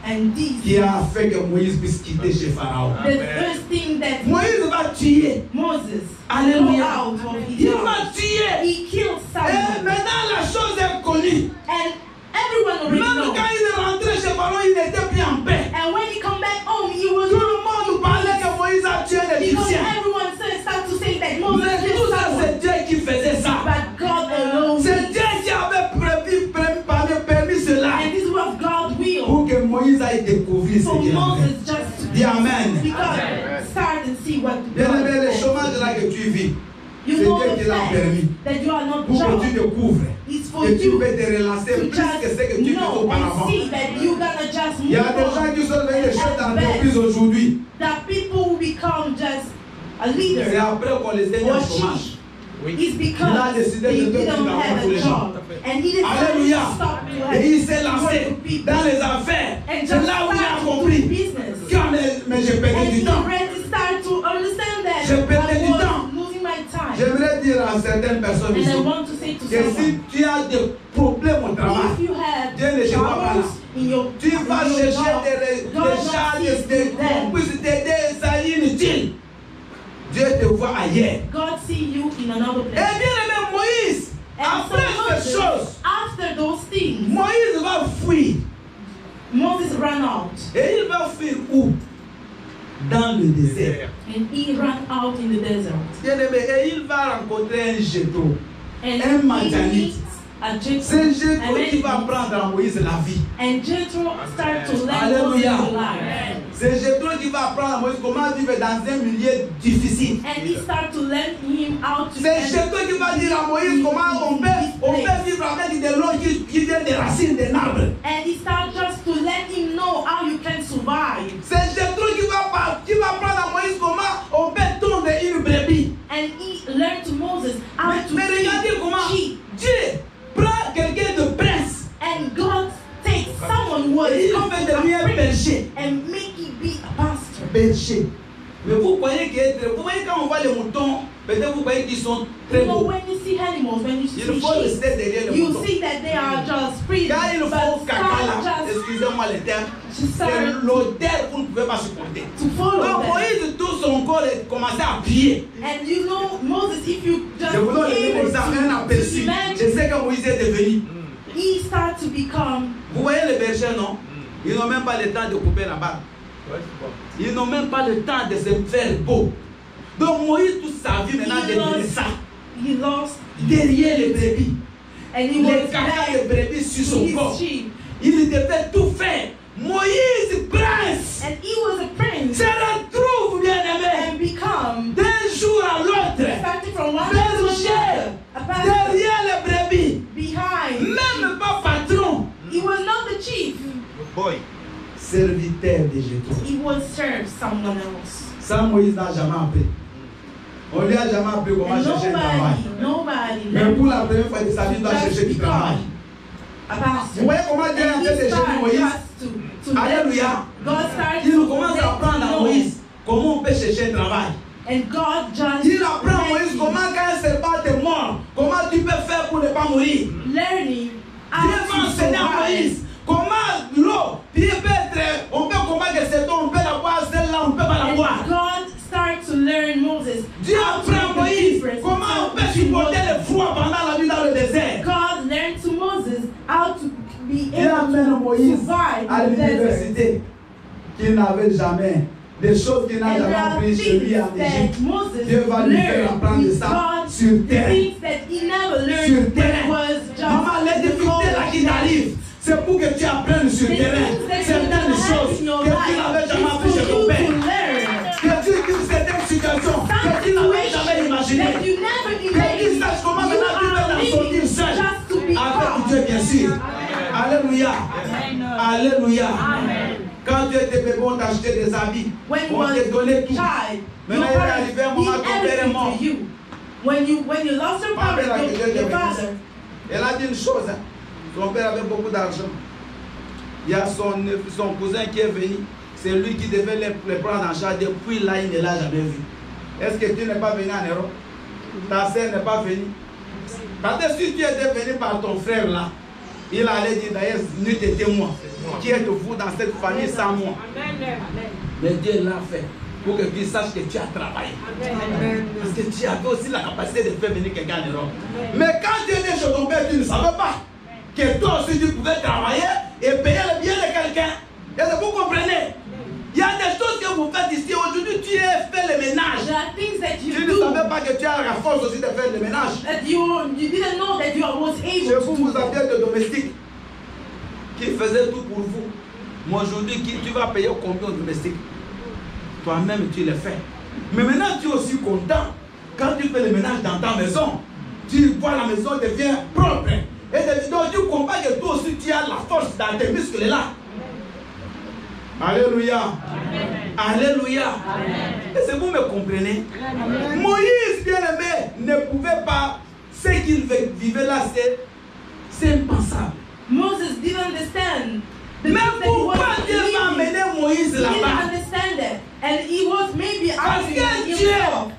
And this qui a fait que Moïse puisse quitter chez Pharaon. the first thing that Moïse va tuer. Moses Alléluia. go out of his Il house. va tuer. He killed Et someone. maintenant, la chose est connue. And everyone already Même knows. quand il est rentré chez Pharaon, il n'était plus en paix. And when he come back home, he was Tout le monde parlait que Moïse a tué because l'Égyptien. everyone start to say that Moses Mais killed tout ça, someone. c'est Dieu qui faisait ça. But God alone. C'est Dieu qui avait permis cela And this was God's will. pour que Moïse aille découvrir ce So qu'il a fait. Moses just Dis Amen. because start and see what Bien God aimé, le said. chômage là que tu vis, You c'est know Dieu the qui l'a fact permis. that you are not Pour que tu job. découvres It's for que tu you peux te relancer to plus que ce que tu just fais know auparavant. and see that you gonna just Il y a move des gens on. qui sont devenus des chefs d'entreprise aujourd'hui. That people become just a C'est leader après qu'on les ait mis or en a chômage. chief. It's Il a because décidé they de donner didn't l'argent have pour a les gens. job. And he decided Alléluia. to stop to Et il s'est work lancé with people. dans les affaires. And C'est just là où il a start to do compris. business. Quand mais j'ai perdu And du he temps. already started to understand that Je perdais I du was temps. losing my time. J'aimerais dire à certaines personnes And I ici want to say to que si someone, tu as des problèmes au travail, if you have Dieu ne te voit pas là. troubles in your Tu vas chercher des God gens sees them. qui puissent t'aider, ça est inutile. Dieu te voit ailleurs. God see you in another Et place. bien aimé Moïse, And après ces so choses, Moses, after those things, Moïse va fuir. Moses ran out. Et il va fuir où? Dans le désert. And he ran out in the desert. Bien aimé, et il va rencontrer un Jéthro. And Un he Madianite. meets a Jethro. C'est Jéthro And qui va then- prendre à Moïse la vie. And Jethro started to let Alléluia. Moses alive. C'est Jéthro qui va apprendre à Moïse comment vivre dans un milieu difficile. And he started to let him out to C'est Jéthro qui va dire à Moïse comment on peut vivre avec des lois qui viennent des racines des arbres. And he started just to let him know how you can survive. C'est Jéthro qui va apprendre à Moïse comment on peut tondre une brebis. And he learned to Moses how to Mais regardez feed comment sheep. Dieu prend quelqu'un de prince And God takes someone who et is il fait de lui un berger. and make him be a pastor. Berger. Mais vous voyez quand on voit les moutons, peut-être vous voyez qu'ils sont très You know, beaux. when you see animals, when you see Il faut sheep, rester derrière les you moutons. see that they are just pretty, Quand il but faut caca là, some just excusez-moi les termes, Just c'est start l'odeur que vous ne pouvez pas supporter. to follow Donc them. Moïse, tout son corps est commencé à prier. And you know, Moses, if you just Je vous donne be un able exemple, un to aperçu. Je imagine, sais que Moïse est devenu. he started to become. Vous voyez les bergers, non? Ils n'ont même pas le temps de couper la barbe. Ils n'ont même pas le temps de se faire beau. Donc Moïse, toute sa vie maintenant, devenait ça. He lost, Derrière les brebis. and he Les was caca back de brebis sur to son his corps. sheep. Il devait tout faire. Moïse, prince, And he was a prince se retrouve, bien aimé, and become, d'un jour à l'autre, starting from one to another, berger, a pastor derrière les brebis. behind. Même pas patron. He was not the chief. Serviteur de Jéthro. He was served someone else. Ça, Moïse n'a jamais appris. On lui a jamais appris comment And chercher un travail. nobody Mais pour la première fois de sa vie, il doit chercher du travail. a pastor. Vous voyez comment Dieu a And fait he de chez started Moïse? just to Alléluia. God started Il to commence let à apprendre à him know. Moïse comment on peut chercher un travail. And God just Il apprend à let Moïse him comment quand un serpent te mord, comment tu peux faire pour ne pas mourir. learning Dieu va how to enseigner à survive. Moïse comment l'eau, puis peut être, on peut combattre cette eau, on peut la boire, celle-là, on ne peut pas la And boire. God started to learn Moses Dieu how to apprend à make the Moïse difference comment on peut between supporter Moses. le froid pendant la nuit dans le désert. God learned to Moses how to be Dieu able amène to Moïse survive à in the desert. l'université qu'il n'avait jamais, des choses qu'il n'a And jamais there are apprises chez lui en things Égypte. that Moses Dieu va lui faire learned apprendre with ça God, sur terre. things that he never learned Sur when terre. it was just Maman, les difficultés là qui t'arrivent, c'est pour que tu apprennes sur the terrain things that you certaines have choses in your que tu life n'avais jamais appris is chez for ton you père. to learn. Que tu vivres certaines situations Some que tu n'avais jamais situations imaginées. that you never Que tu imagined. saches comment You maintenant tu peux are t'en sortir living seul. just to be Avec God. Dieu, bien sûr. Alléluia. Alléluia. Quand tu étais bébé, on t'a acheté des habits. When you On were t'a donné tout. child, Maintenant, your il est parents arrivé un moment, did ton père est everything mort. to you. When you lost your Ma mère a father, quitté Dieu, your mais father, elle a dit une chose. Hein. Son père avait beaucoup d'argent. Il y a son cousin qui est venu. C'est lui qui devait les prendre en charge. Depuis là, il ne l'a jamais vu. Est-ce que tu n'es pas venu en Europe? Ta sœur n'est pas venue. Parce que si tu étais venu par ton frère là, il allait dire d'ailleurs, nul était moi. Qui êtes-vous dans cette famille sans moi? Mais Dieu l'a fait pour que tu saches que tu as travaillé. Parce que tu avais aussi la capacité de faire venir quelqu'un en Europe. Mais quand tu étais chez ton père, tu ne savais pas que toi aussi tu pouvais travailler et payer le bien de quelqu'un. Est-ce que vous comprenez? Il y a des choses que vous faites ici. Aujourd'hui, tu as fait le ménage. there are things that Tu you ne do savais pas que tu as la force aussi de faire le ménage. that you didn't know that you was Chez able vous, to vous do. aviez des domestiques qui faisaient tout pour vous. Mais aujourd'hui, tu vas payer combien aux domestiques? Toi-même, tu le fais. Mais maintenant, tu es aussi content. Quand tu fais le ménage dans ta maison, tu vois la maison devient propre. Et donc, tu comprends que toi aussi, tu as la force dans tes muscles là. Alléluia. Alléluia. Est-ce que vous me comprenez? Moïse, bien aimé, ne pouvait pas. Ce qu'il vivait là, c'est impensable. Moses didn't understand. Mais pourquoi Dieu va amener Moïse là-bas? He didn't understand it. And he was maybe Parce asking que Dieu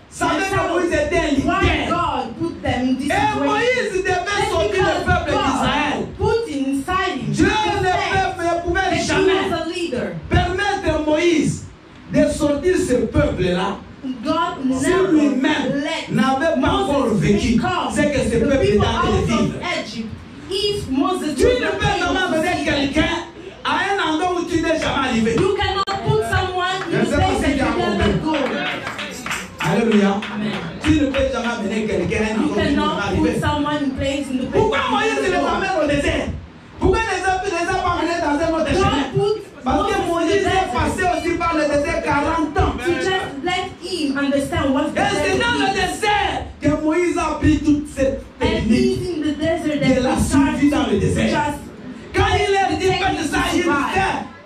savait que Moïse était un why leader. God put them in this Et situation. Moïse devait sortir le peuple d'Israël. Put inside him. Dieu ne pouvait that he jamais was a leader. permettre à Moïse de sortir ce peuple-là. God Si never lui-même let n'avait pas encore vécu c'est que ce peuple est en train de vivre. Egypt. If Moses Tu ne peux jamais mener quelqu'un à un endroit où tu n'es jamais arrivé. You cannot put someone in a place that you never go. Alléluia. Tu ne peux jamais mener quelqu'un à un You endroit où tu n'es cannot jamais arrivé. put someone in place in the place. Pourquoi that Moïse you les never go. amène au désert? Pourquoi ne les a pas menés dans un autre chemin? Parce que Moïse est passé aussi par le désert 40 ans. To just let him understand what the Et c'est dans le désert que Moïse a appris toute cette and technique he's in the desert de la that survie dans le désert. just Quand il est dit faites ça,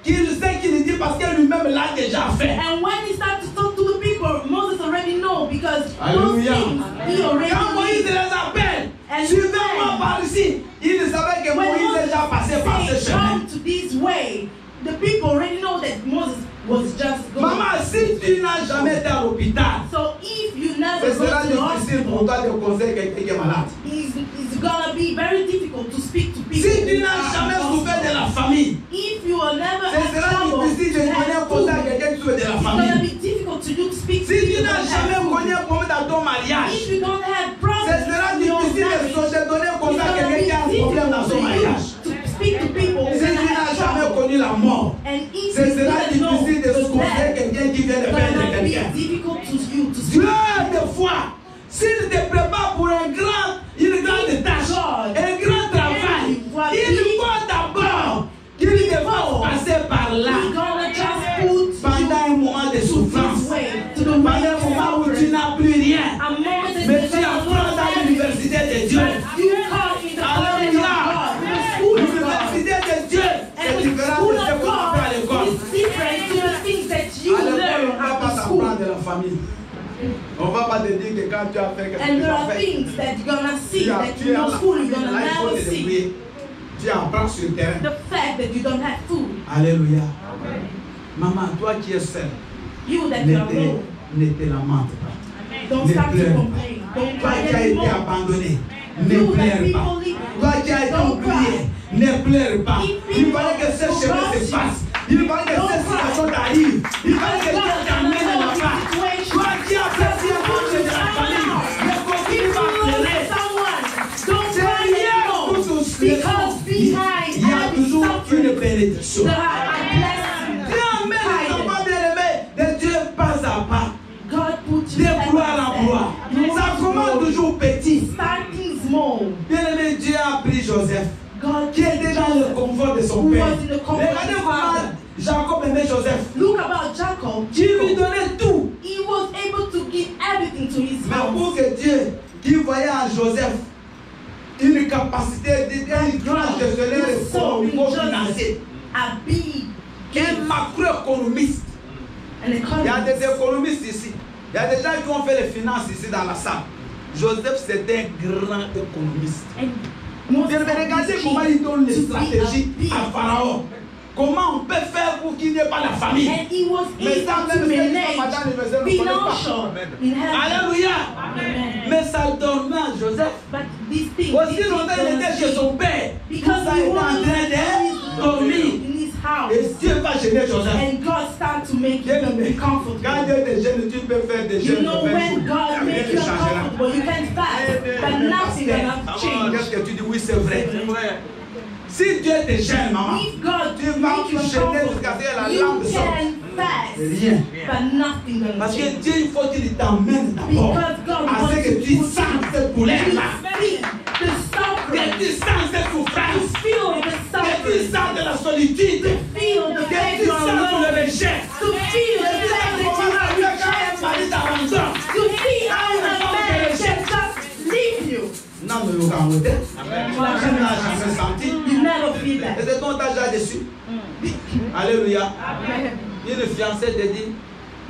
il sait qu'il dit parce que lui-même l'a déjà fait. and when he starts to talk to the people, Moses already know because those Alléluia. things he already Quand Moïse did. les appelle, And suivez-moi par ici. Il savait que When Moïse est Moses déjà passé par ce say, chemin. come to this way, the people already know that Moses was just going. Maman, si tu n'as jamais été à l'hôpital, So if you never ce go sera to the difficile pour hospital, toi de conseiller quelqu'un qui est malade. it's gonna be very difficult to speak to people. Si tu n'as jamais souffert de la famille, If you are never ce had sera trouble, difficile de donner un conseil à quelqu'un qui souffre de la it's gonna famille. be difficult to you to speak to Si tu people n'as that jamais have connu food. un problème dans ton mariage, If you don't have ce problems sera in your difficile marriage, de donner un conseil à quelqu'un qui a un problème dans son mariage. to speak to people Si that tu n'as have jamais trouble. connu la mort, And if ce you sera didn't know difficile de the conseiller death, quelqu'un qui vient de it's perdre gonna be quelqu'un. difficult to you to speak. Dieu, des fois, s'il te prépare pour une grande tâche, un grand travail, il faut d'abord qu'il te fasse passer par là. He's gonna just put Pendant un moment de souffrance, this way to the pendant way un of moment où tu suffering. n'as plus rien, A moment that mais you tu apprends dans l'université de Dieu. you come in the college of God, in the school of God. L'université de Dieu, c'est And the différent school de ce of qu'on apprend à God l'école. is different to the things that you À l'école, learn on ne va at pas the school. t'apprendre de la famille. On ne va pas te dire que quand tu as fait quelque And chose, there tu as are fait. things that you're gonna see Tu as that tu in as your la school famille, you're gonna là, il faut never te see. débrouiller. Tu apprends sur le terrain. The fact that you don't have food. Alléluia. Maman, toi qui es seule, You that ne you are alone. ne te lamente pas. Don't Ne start to pleure complain. Don't Toi cry qui as été anymore. abandonné, ne You that pleure pas. people leave. Toi qui as été Don't oublié, cry. ne pleure pas. If Il people fallait que ce chemin se cross passe. Il fallait que Don't cette cry. situation t'arrive. Il fallait que Dieu God t'amène cannot là-bas. solve the situation. Toi qui as fait si un projet de la famille, ne continue pas à pleurer. Don't cry Derrière anymore. tout ce Because behind il y a every toujours suffering, une bénédiction. there are a blessing. Dieu amène les enfants bien-aimés de Dieu pas à pas, God put you de gloire en gloire. Ça commence toujours petit. starting small. Bien-aimé, Dieu a pris Joseph, God qui était dans le confort de son who père. was in the comfort of Regardez his comment father. Jacob aimait Joseph. Look about Jacob. Qui lui donnait tout. He was able to give everything to his Mais house. pour que Dieu, qui voyait en Joseph une capacité d'un grand gestionnaire au niveau financier, A big un macroéconomiste. an Il y a economist. des économistes ici. Il y a des gens qui ont fait les finances ici dans la salle. Joseph, c'était un grand économiste. And most Bien, mais regardez comment il donne les to be a stratégies big- à Pharaon. Comment on peut faire pour qu'il n'y ait pas la famille? And he was Mais ça, able même to ceux qui sont manage pas dans l'université ne connaissent pas. financial in heaven. Alléluia. Amen. Mais ça dormait à Joseph. But these things, Aussi longtemps il était chez son père. because Ça he était en was train de dormir. in his house, Et Dieu va gêner Joseph. and God started to make Bien you aimé, quand comfortable. Dieu te gêne, tu peux faire des You jeûnes know, de 20 when jours. God Rien makes ne you changera. uncomfortable, you can fast, but nothing gonna change. Qu'est-ce que tu dis? Oui, c'est vrai. Si Dieu te gêne, maman, If God tu vas make you gêner jusqu'à ce que la uncomfortable, you lampe sorte. can fast, Rien. but nothing gonna Parce que change. Dieu, il faut qu'il t'emmène d'abord Because God à wants ce que tu to sens cette colère-là. feel the suffering, Que tu sens cette souffrance. to feel the Que tu suffering, sens de la solitude. to feel the Que fact tu you are sens le alone, rejet. to feel the fact that you Comment are tu es quand un mari rejected, t'abandonne? to see how a man can just leave you. Non, mais au Cameroun, You tu n'as jamais senti. never feel that. Et c'est ton âge là-dessus. Alléluia. Alléluia. Amen. Une fiancée te dit,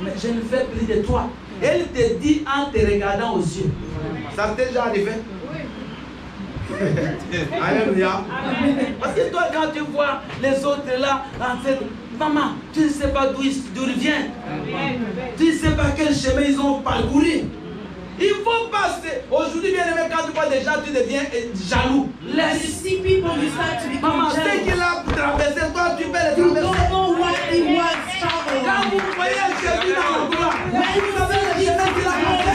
mais je ne fais plus de toi. Elle te dit en te regardant aux yeux. Ça t'est déjà arrivé? Alléluia. Parce que toi, quand tu vois les autres là, en fait, maman, tu ne sais pas d'où ils viennent. Tu ne sais pas quel chemin ils ont parcouru. Il faut passer. Aujourd'hui, bien aimé, quand tu vois des gens, tu deviens jaloux. As you Laisse. see people, you start to become Maman, ce jealous. qu'il a traversé, toi, tu peux le You traverser. don't know what he was Quand traveling. vous voyez Jésus dans la gloire, When you vous savez le see chemin qu'il a passé.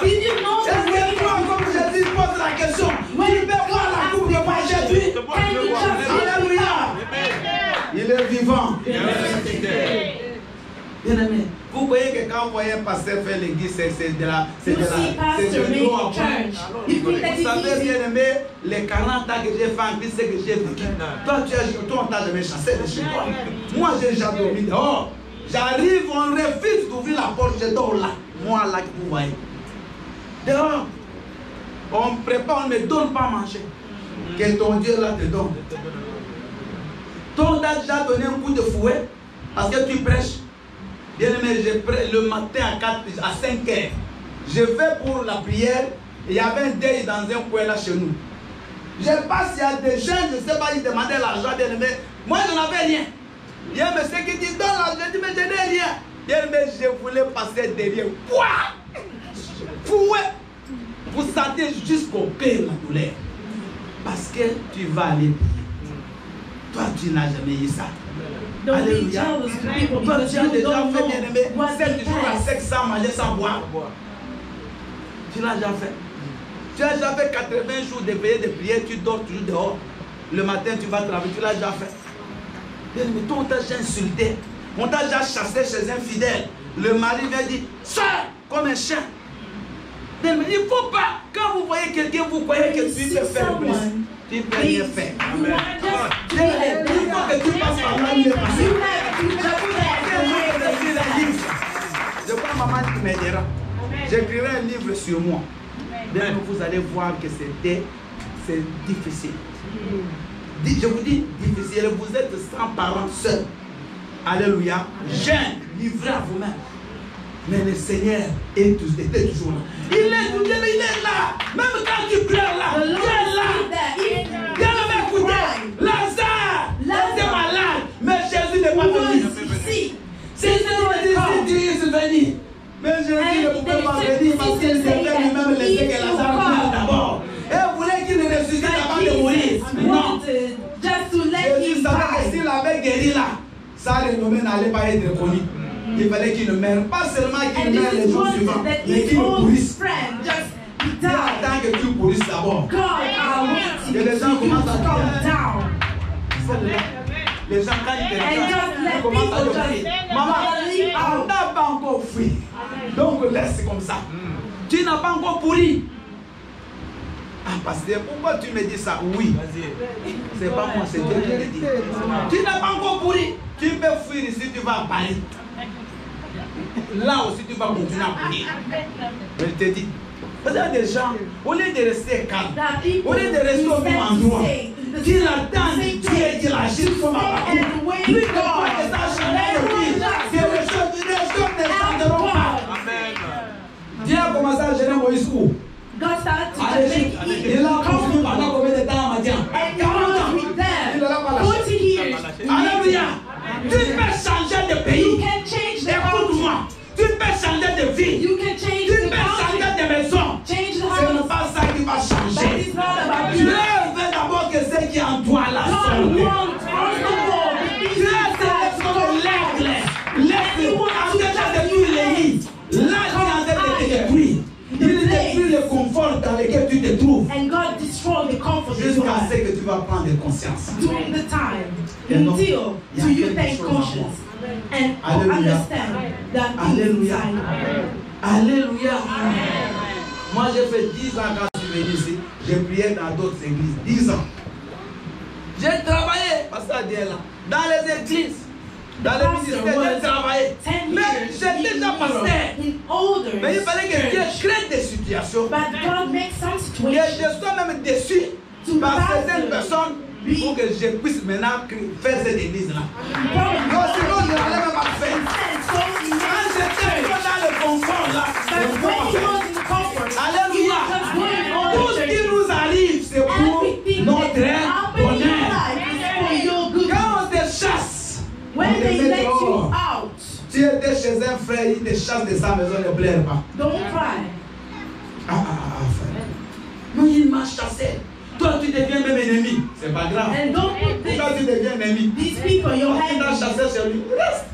Jesus, did you know Est-ce that que toi, comme Jésus pose la question, tu peux voir la coupe de pas Jésus? can you just Alléluia. Il est vivant. Bien aimé, vous voyez que quand vous voyez un pasteur faire l'église, c'est de la. C'est You see pastor de make l'eau à church. boire. You think that Vous savez, it's easy? bien aimé, les 40 ans que j'ai fait en Christ, c'est que j'ai vécu. Toi, on t'a jamais chassé de chez toi. Moi, j'ai déjà dormi dehors. J'arrive, on refuse d'ouvrir la porte, je dors là. Moi, là, que vous voyez. Dehors. On me prépare, on ne me donne pas à manger. Que ton Dieu là te donne. Ton t'a déjà donné un coup de fouet parce que tu prêches. Bien aimé, je prêche le matin à 5 heures. Je vais pour la prière. Il y avait un deuil dans un coin là chez nous. Je passe, il y a des gens, je ne sais pas, ils demandaient l'argent, bien aimé. Moi, je n'avais rien. Il y a un monsieur qui dit, donne l'argent, je dis, mais je n'ai rien. Bien aimé, je voulais passer derrière. Quoi? Fouet. Vous sentez jusqu'au cœur la douleur. Parce que tu vas aller prier. Toi, tu n'as jamais eu ça. Don't be Alléluia. jealous to people Toi, because tu as you déjà don't fait, know bien aimé, what 7 they jours à passed. sec sans manger, sans boire. Tu l'as déjà fait. Tu as déjà fait 80 jours de veillée de prière, tu dors toujours dehors. Le matin, tu vas travailler, tu l'as déjà fait. Bien aimé, toi, on t'a déjà insulté. On t'a déjà chassé chez un fidèle. Le mari vient dire, sors comme un chien. Bien aimé, il ne faut pas, quand vous voyez quelqu'un, vous croyez que tu peux faire plus. Tu peux rien faire. You want just to Bien be aimé, like il faut que tu passes par là où il est passé. You have to just Je crois maman qui m'aidera. J'écrirai un livre sur moi. Bien, vous allez voir que c'est difficile. Je vous dis difficile. Vous êtes sans parents seuls. Alléluia. Jeune, livré à vous-même. Mais le Seigneur était toujours là. Il est là. Même quand tu pleures là, il est là. Viens le m'écouter. Lazare était malade. Mais Jésus n'est pas venu. C'est venu. Mais Jésus ne pouvait pas venir parce qu'il devait lui-même laisser que Lazare meure d'abord. Et vous voulez qu'il ne ressuscite avant de mourir. Non. just to let Jésus him savait que die. s'il avait guéri là, sa renommée n'allait pas être connue. Il fallait qu'il ne meure. Pas seulement qu'il And meure this les is jours wanted suivants, that mais his qu'il own pourrisse. friend just Il die. attend que tu pourrisses d'abord. God are waiting Il y a des gens for qui you commencent à to come dire, down. les gens, quand ils te And regardent, just ils let commencent à people te just dire, maman, leave on out. n'a pas encore fui. Donc laisse comme ça. Tu n'as pas encore pourri. Ah, pasteur, pourquoi tu me dis ça? Oui. C'est pas moi, c'est Dieu qui te dit. Tu n'as pas encore pourri. Tu peux fuir ici, tu vas à Paris. Là aussi, tu vas continuer à pourrir. Mais je te dis, vous avez des gens, au lieu de rester calme, That people au lieu de rester au même endroit, the qu'il same attend Dieu et qu'il agisse sur ma parole. and wait Lui, God. quand que ça change de vie, que les choses ne s'arrêteront pas. Dieu a commencé à gérer Moïse où? God started to Allez, make il a construit pendant combien de temps à Madian? and 40 God ans. was with Il them. ne l'a pas lâché. 40 years. Alléluia. Tu peux changer de You pays. can change the Écoute-moi. country. Tu peux changer de vie. You can change Tu the peux country. changer de maison. Change the Ce n'est house. pas ça qui va But changer. it's not about Dieu you. veut d'abord que ce qui est en toi là God sorte. wants, first of all, the things Dieu that c'est comme l'aigle. L'aigle, en train de détruire les nids. Là, il est en train de te détruire. Il détruit le confort dans lequel tu te trouves. and God destroyed the comfort you Jusqu'à have ce que tu vas prendre conscience. during the time Et non, until il y a to you quelque take chose en conscience and Alléluia. understand that things Alléluia. inside. Alléluia. Moi, j'ai fait 10 ans quand je suis venu ici. J'ai prié dans d'autres églises. 10 ans. J'ai travaillé, Pasteur Dieu là, dans les églises, dans les ministères, j'ai travaillé. 10 Mais years j'étais déjà pasteur. in older Mais il fallait que Dieu church. crée des situations. But God makes some Que situations je sois même déçu to par certaines pastor personnes pour que je puisse maintenant faire cette église-là. Non, sinon je n'allais même pas faire. Quand j'étais dans le confort là, alléluia. Tout ce qui nous arrive, c'est pour notre bonheur. Quand on te chasse, when they let you out, tu étais chez un frère, il te chasse de sa maison, ne pleure pas. don't cry. Frère. Mais il m'a chassé. Toi, tu deviens même ennemi. C'est pas grave. And don't put Pourquoi tu deviens ennemi? these people your Il t'a hand. chassé chez lui. Reste.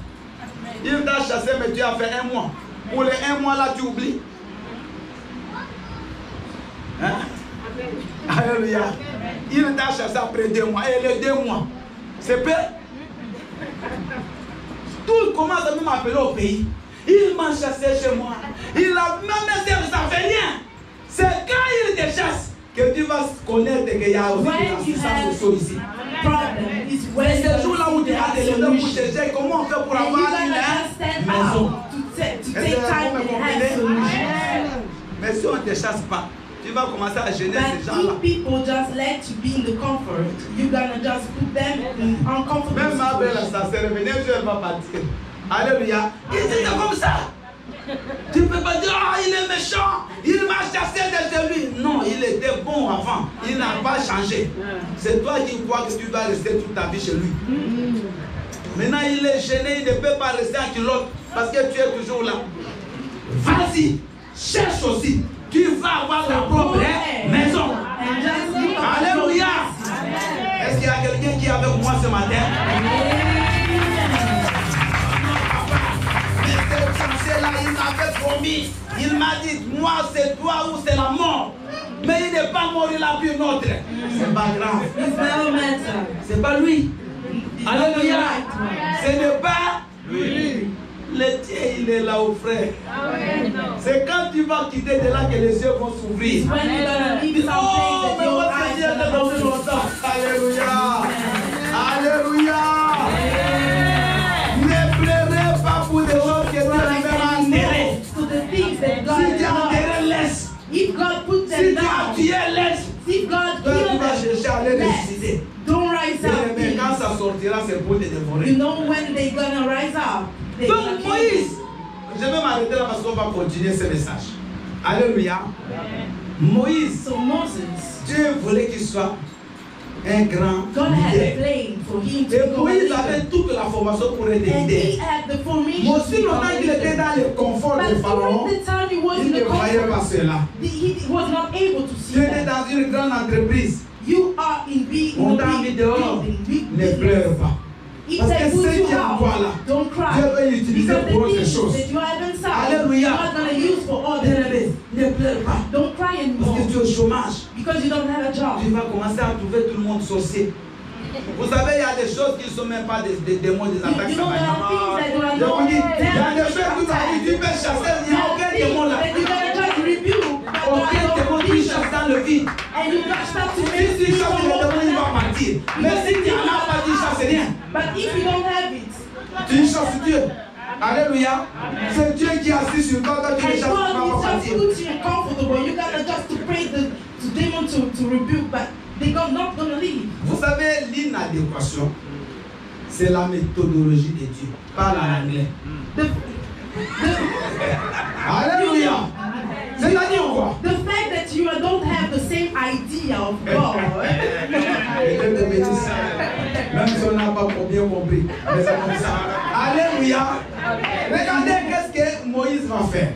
Il t'a chassé, mais tu as fait 1 mois. Pour les 1 mois là, tu oublies. Hein? Alléluia. Il t'a chassé après 2 mois. Et les 2 mois, c'est peu. Tout commence à me m'appeler au pays. Il m'a chassé chez moi. Il a même dit ça fait rien. C'est quand il te chasse que tu vas connaître qu'il y a aussi des assistants sociaux ici. C'est ce jour-là où tu vas te lever pour chercher comment on fait pour avoir une maison. Mais si on ne te chasse pas, tu vas commencer à gêner ces gens-là. If people just let you be in the comfort, you're gonna just put them in uncomfortable Même ma belle, situations. ça s'est revenu, elle va partir. Alléluia. Il était comme ça. Tu ne peux pas dire, ah, il est méchant, il m'a chassé de chez lui. Non, il était bon avant, il n'a pas changé. C'est toi qui crois que tu dois rester toute ta vie chez lui. Maintenant, il est gêné, il ne peut pas rester en culotte parce que tu es toujours là. Vas-y, cherche aussi. Tu vas avoir ta propre maison. Alléluia. Est-ce qu'il y a quelqu'un qui est avec moi ce matin? Là, il m'avait promis, il m'a dit, moi c'est toi ou c'est la mort. Mais il n'est pas mort, il a pris une autre. C'est pas grave. C'est pas lui. Alléluia. Ce n'est pas lui. Le tien, il est là au frère. C'est quand tu vas quitter de là que les yeux vont s'ouvrir. Oh, mais votre Seigneur est dans longtemps. Alléluia. Alléluia. Ne pleurez pas pour des gens qui sont enterrés. Si tu as enterré, laisse. If God puts Si them tu as down, tué, laisse. if God Toi, tu kills vas them, chercher à les ressusciter. don't rise Mais up. quand ça sortira, c'est pour te dévorer. You know when they're gonna rise up. They're gonna Donc kill Moïse, je vais m'arrêter là parce qu'on va continuer ce message. Alléluia. Moïse, So Moses, Dieu voulait qu'il soit un grand God had a leader. plan for him to Et become a Moïse leader. avait toute la formation pour être And he leader. had the formation. Mais aussi to become longtemps a qu'il était leader. dans le confort But de Pharaon, during the time he was il in ne the voyait pas comfort, cela. he was not able to see Tu es that. dans une grande entreprise. You are in big, On t'a mis dehors. Ne pleure pas. If Parce they que put ce you qui est en toi là, out, don't Dieu cry. veut l'utiliser Because pour the autre things chose. that you have inside, Alléluia. God gonna use for other Bien-aimé, things. ne pleure pas. Don't cry Parce anymore que tu es au chômage. because you don't have a job. Tu vas commencer à trouver tout le monde sorcier. Vous savez, il y a des choses qui ne sont même pas des démons, des attaques You know there are things that sataniques. are Je vous dis, not il y a des choses que tu peux chasser, il n'y a aucun démon là. that you gotta try to rebuke. Aucun démon qui chasse dans le vide. And you gotta start to Si tu chasses le démon, il va partir. Mais si tu n'en as pas, tu ne chasses rien. But if you don't have it, Tu chasses Dieu. Alléluia. C'est Dieu qui est assis sur toi, quand tu le and chasses, tu ne vas God pas will just partir. put you comfortable. You gotta just to pray the demon to rebuke, but they're not gonna leave. Vous savez, l'inadéquation, c'est la méthodologie de Dieu. Parle en anglais. Alléluia. C'est-à-dire quoi? The fact that you don't have the same idea of God. Et Dieu te bénisse. Même si on n'a pas bien compris. Mais c'est comme ça. Alléluia. Regardez qu'est-ce que Moïse va faire.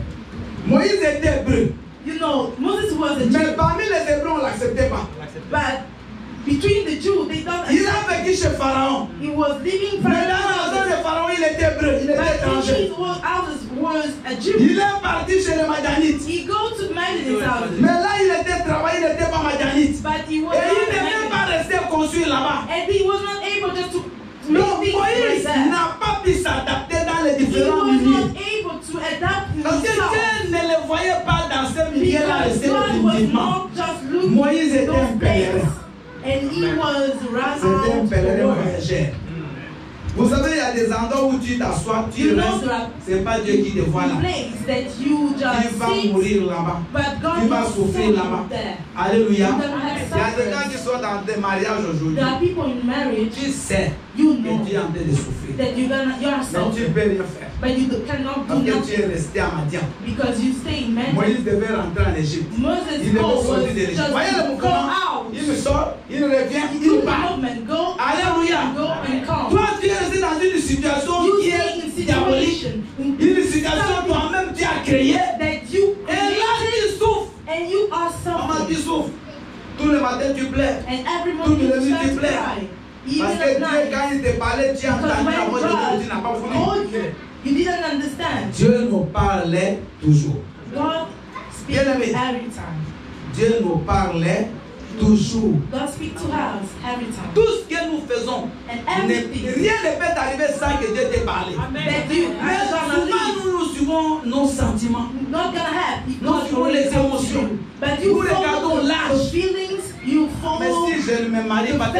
Moïse était hébreu. You know, Moses was a Mais Jew, parmi les hébreux, on ne l'acceptait pas. but between the Jews, they don't. Il a vécu chez Pharaon. He was living for Mais dans la maison de Pharaon, il était hébreu. Il était but étranger. his house was a Jew. Il est parti chez les Madianites. He go to Madian's house, Mais là, il était travaillé, il n'était pas Madianite. but he was Et il not ne peut Madian. pas rester construire là-bas. And he was not able just to Donc make things Moïse like that. n'a pas pu s'adapter dans les He différents was milieux. not able to adapt Parce que himself. Dieu ne le voyait pas dans ce milieu-là Because rester God was intimement. not just looking Moïse était at un those pèlerin. things. And he was C'était un pèlerin around. voyageur. Vous savez, il y a des endroits où tu t'assois, tu restes. C'est pas Dieu qui te voit là. Tu vas mourir là-bas. Tu vas souffrir là-bas. Alléluia. Il y a des gens qui sont dans des mariages aujourd'hui. Tu sais que tu es en train de souffrir. Mais tu ne peux rien faire. Parce que tu es resté à Madian. Moïse devait rentrer en Égypte. Il devait sortir de l'Égypte. Voyez le mouvement. Il me sort, il revient, il part. Alléluia. Toi, tu es resté dans une situation qui est diabolique. Une situation toi-même tu as créée. Et là, tu souffres. Comment tu souffres? Tout le matin tu pleures. Tout le nuit tu pleures. Parce que Dieu, quand il te parlait, tu as entendu la voix de Dieu, tu n'as pas voulu. You didn't understand. Dieu nous parlait toujours. God speaks every time. Dieu nous parlait toujours. God speaks to us every time. Tout ce que nous faisons, rien ne peut arriver sans que Dieu t'ait parlé. Mais souvent nous suivons nos sentiments. Nous suivons les émotions. Nous regardons l'âge. Mais si je ne me marie pas,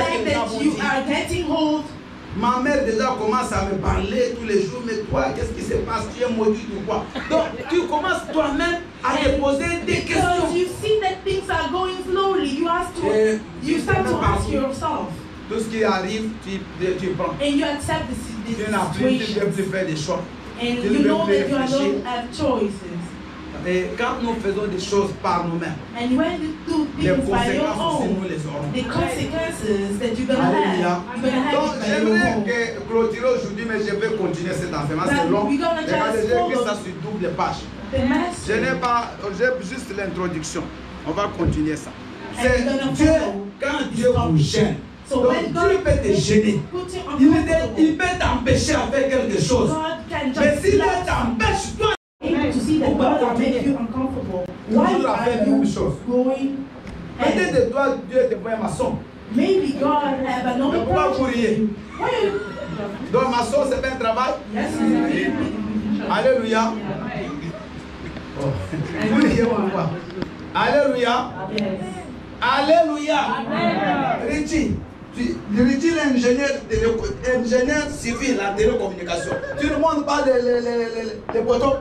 ma mère déjà commence à me parler tous les jours, mais toi, qu'est-ce qui se passe? Tu es maudit ou quoi? Donc, tu commences toi-même à te poser des questions. You see that things are going slowly. You start to ask yourself. Tout ce qui arrive, tu prends. And you accept the tu n'as plus, tu ne peux plus faire des choix. And you know that you don't have choices. Et quand nous faisons des choses par nous-mêmes, and when you do things by your own, the consequences that you're gonna have, donc j'aimerais clôturer aujourd'hui, mais je vais continuer cet enseignement, c'est long. Regardez, j'ai écrit ça sur double page. Je n'ai pas, j'ai juste l'introduction. On va continuer ça. C'est Dieu, quand Dieu vous gêne, donc Dieu peut te gêner. Il peut t'empêcher à faire quelque chose. Mais s'il t'empêche, toi, to see that God will make you uncomfortable. Why are you going? Peut-être de toi, Dieu te voit maçon. Maybe God have another plan for you. Donc maçon, c'est pas un travail. Yes. Alléluia. Alléluia. Alléluia. Richie. Richie est ingénieur civil en télécommunication. Tu ne montres pas les poteaux?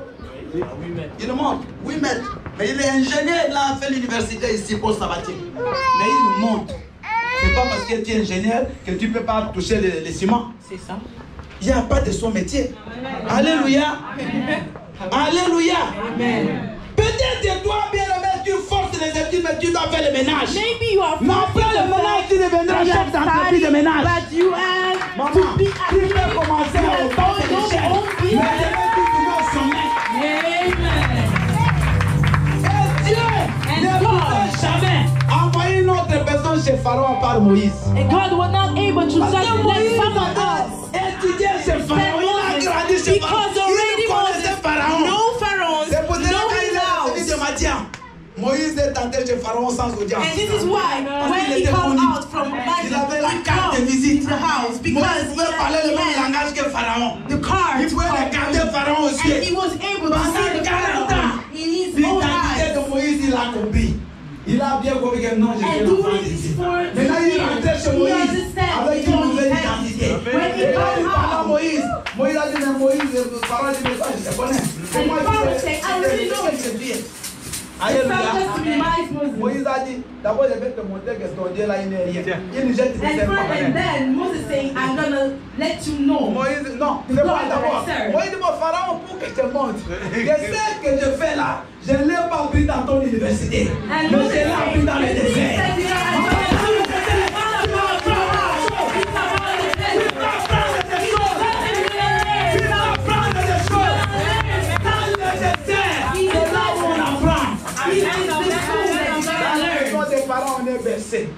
Il monte 8 mètres. Mais il est ingénieur, il a fait l'université ici pour sabbatique. Mais il monte. C'est pas parce que tu es ingénieur que tu ne peux pas toucher les ciments. C'est ça. Il n'y a pas de son métier. Alléluia. Alléluia. Peut-être que toi, bien aimé, tu forces les études, mais tu dois faire le ménage. Mais après le ménage, tu deviendras chef d'entreprise de ménage. Maman, tu peux commencer à autant de chef. Mais tu dois au sommet. Ne pouvez jamais envoyer une autre personne chez Pharaon par Moïse. And God was not able to Parce que Moïse someone étudié chez Pharaon, il a grandi chez Pharaon. Il connaissait Pharaon. C'est pour ça qu'il est de Madian. Moïse est entré chez Pharaon sans audience. And this is why when he comes out from il avait la carte de visite. house, Moïse pouvait parler le même langage que Pharaon. The card. Il pouvait regarder Pharaon aussi. And he was able to see the 40 ans in his own L'identité eyes. de Moïse, il a compris. Il a bien compris que non, je suis l'enfant de Dieu. Maintenant, il est rentré chez Moïse avec une nouvelle identité. Et il parle à Moïse. Moïse a dit, mais Moïse, Pharaon dit, mais ça, je te connais. C'est moi qui suis. Alléluia. Moïse a dit, d'abord je vais te montrer que ton Dieu là il n'est rien. Il nous jette des serpents. And then Moses saying, I'm gonna let you know. Moïse, non, c'est moi d'abord. Moïse dit, mon Pharaon, pour que je te montre que ce que je fais là, je ne l'ai pas appris dans ton université. Mais je l'ai appris dans le désert.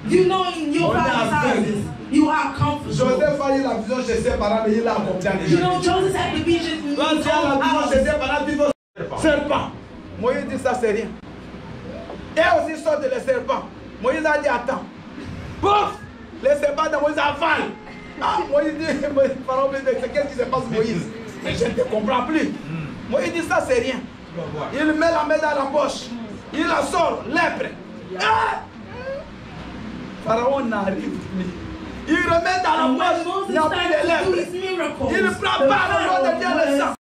You know, in your father's house, you are comfortable. Joseph a eu la vision chez ses parents, mais il a accompli. You know, Joseph had the vision in his Quand tu as la vision house. chez ses parents, tu veux serpent. Moïse dit ça, c'est rien. Et aussi sortent les serpents. Moïse a dit attends. Pouf! Les serpents de Moïse avalent. Ah, Moïse dit, Pharaon me dit, qu'est-ce qui se passe, Moïse? Mais je ne te comprends plus. Moïse dit ça, c'est rien. Il met la main dans la poche. Il la sort, lèpre. Ah! Pharaon n'arrive plus. Il remet dans la poche, il n'y a plus de lèvres. Il ne prend pas le nom de Dieu le sang.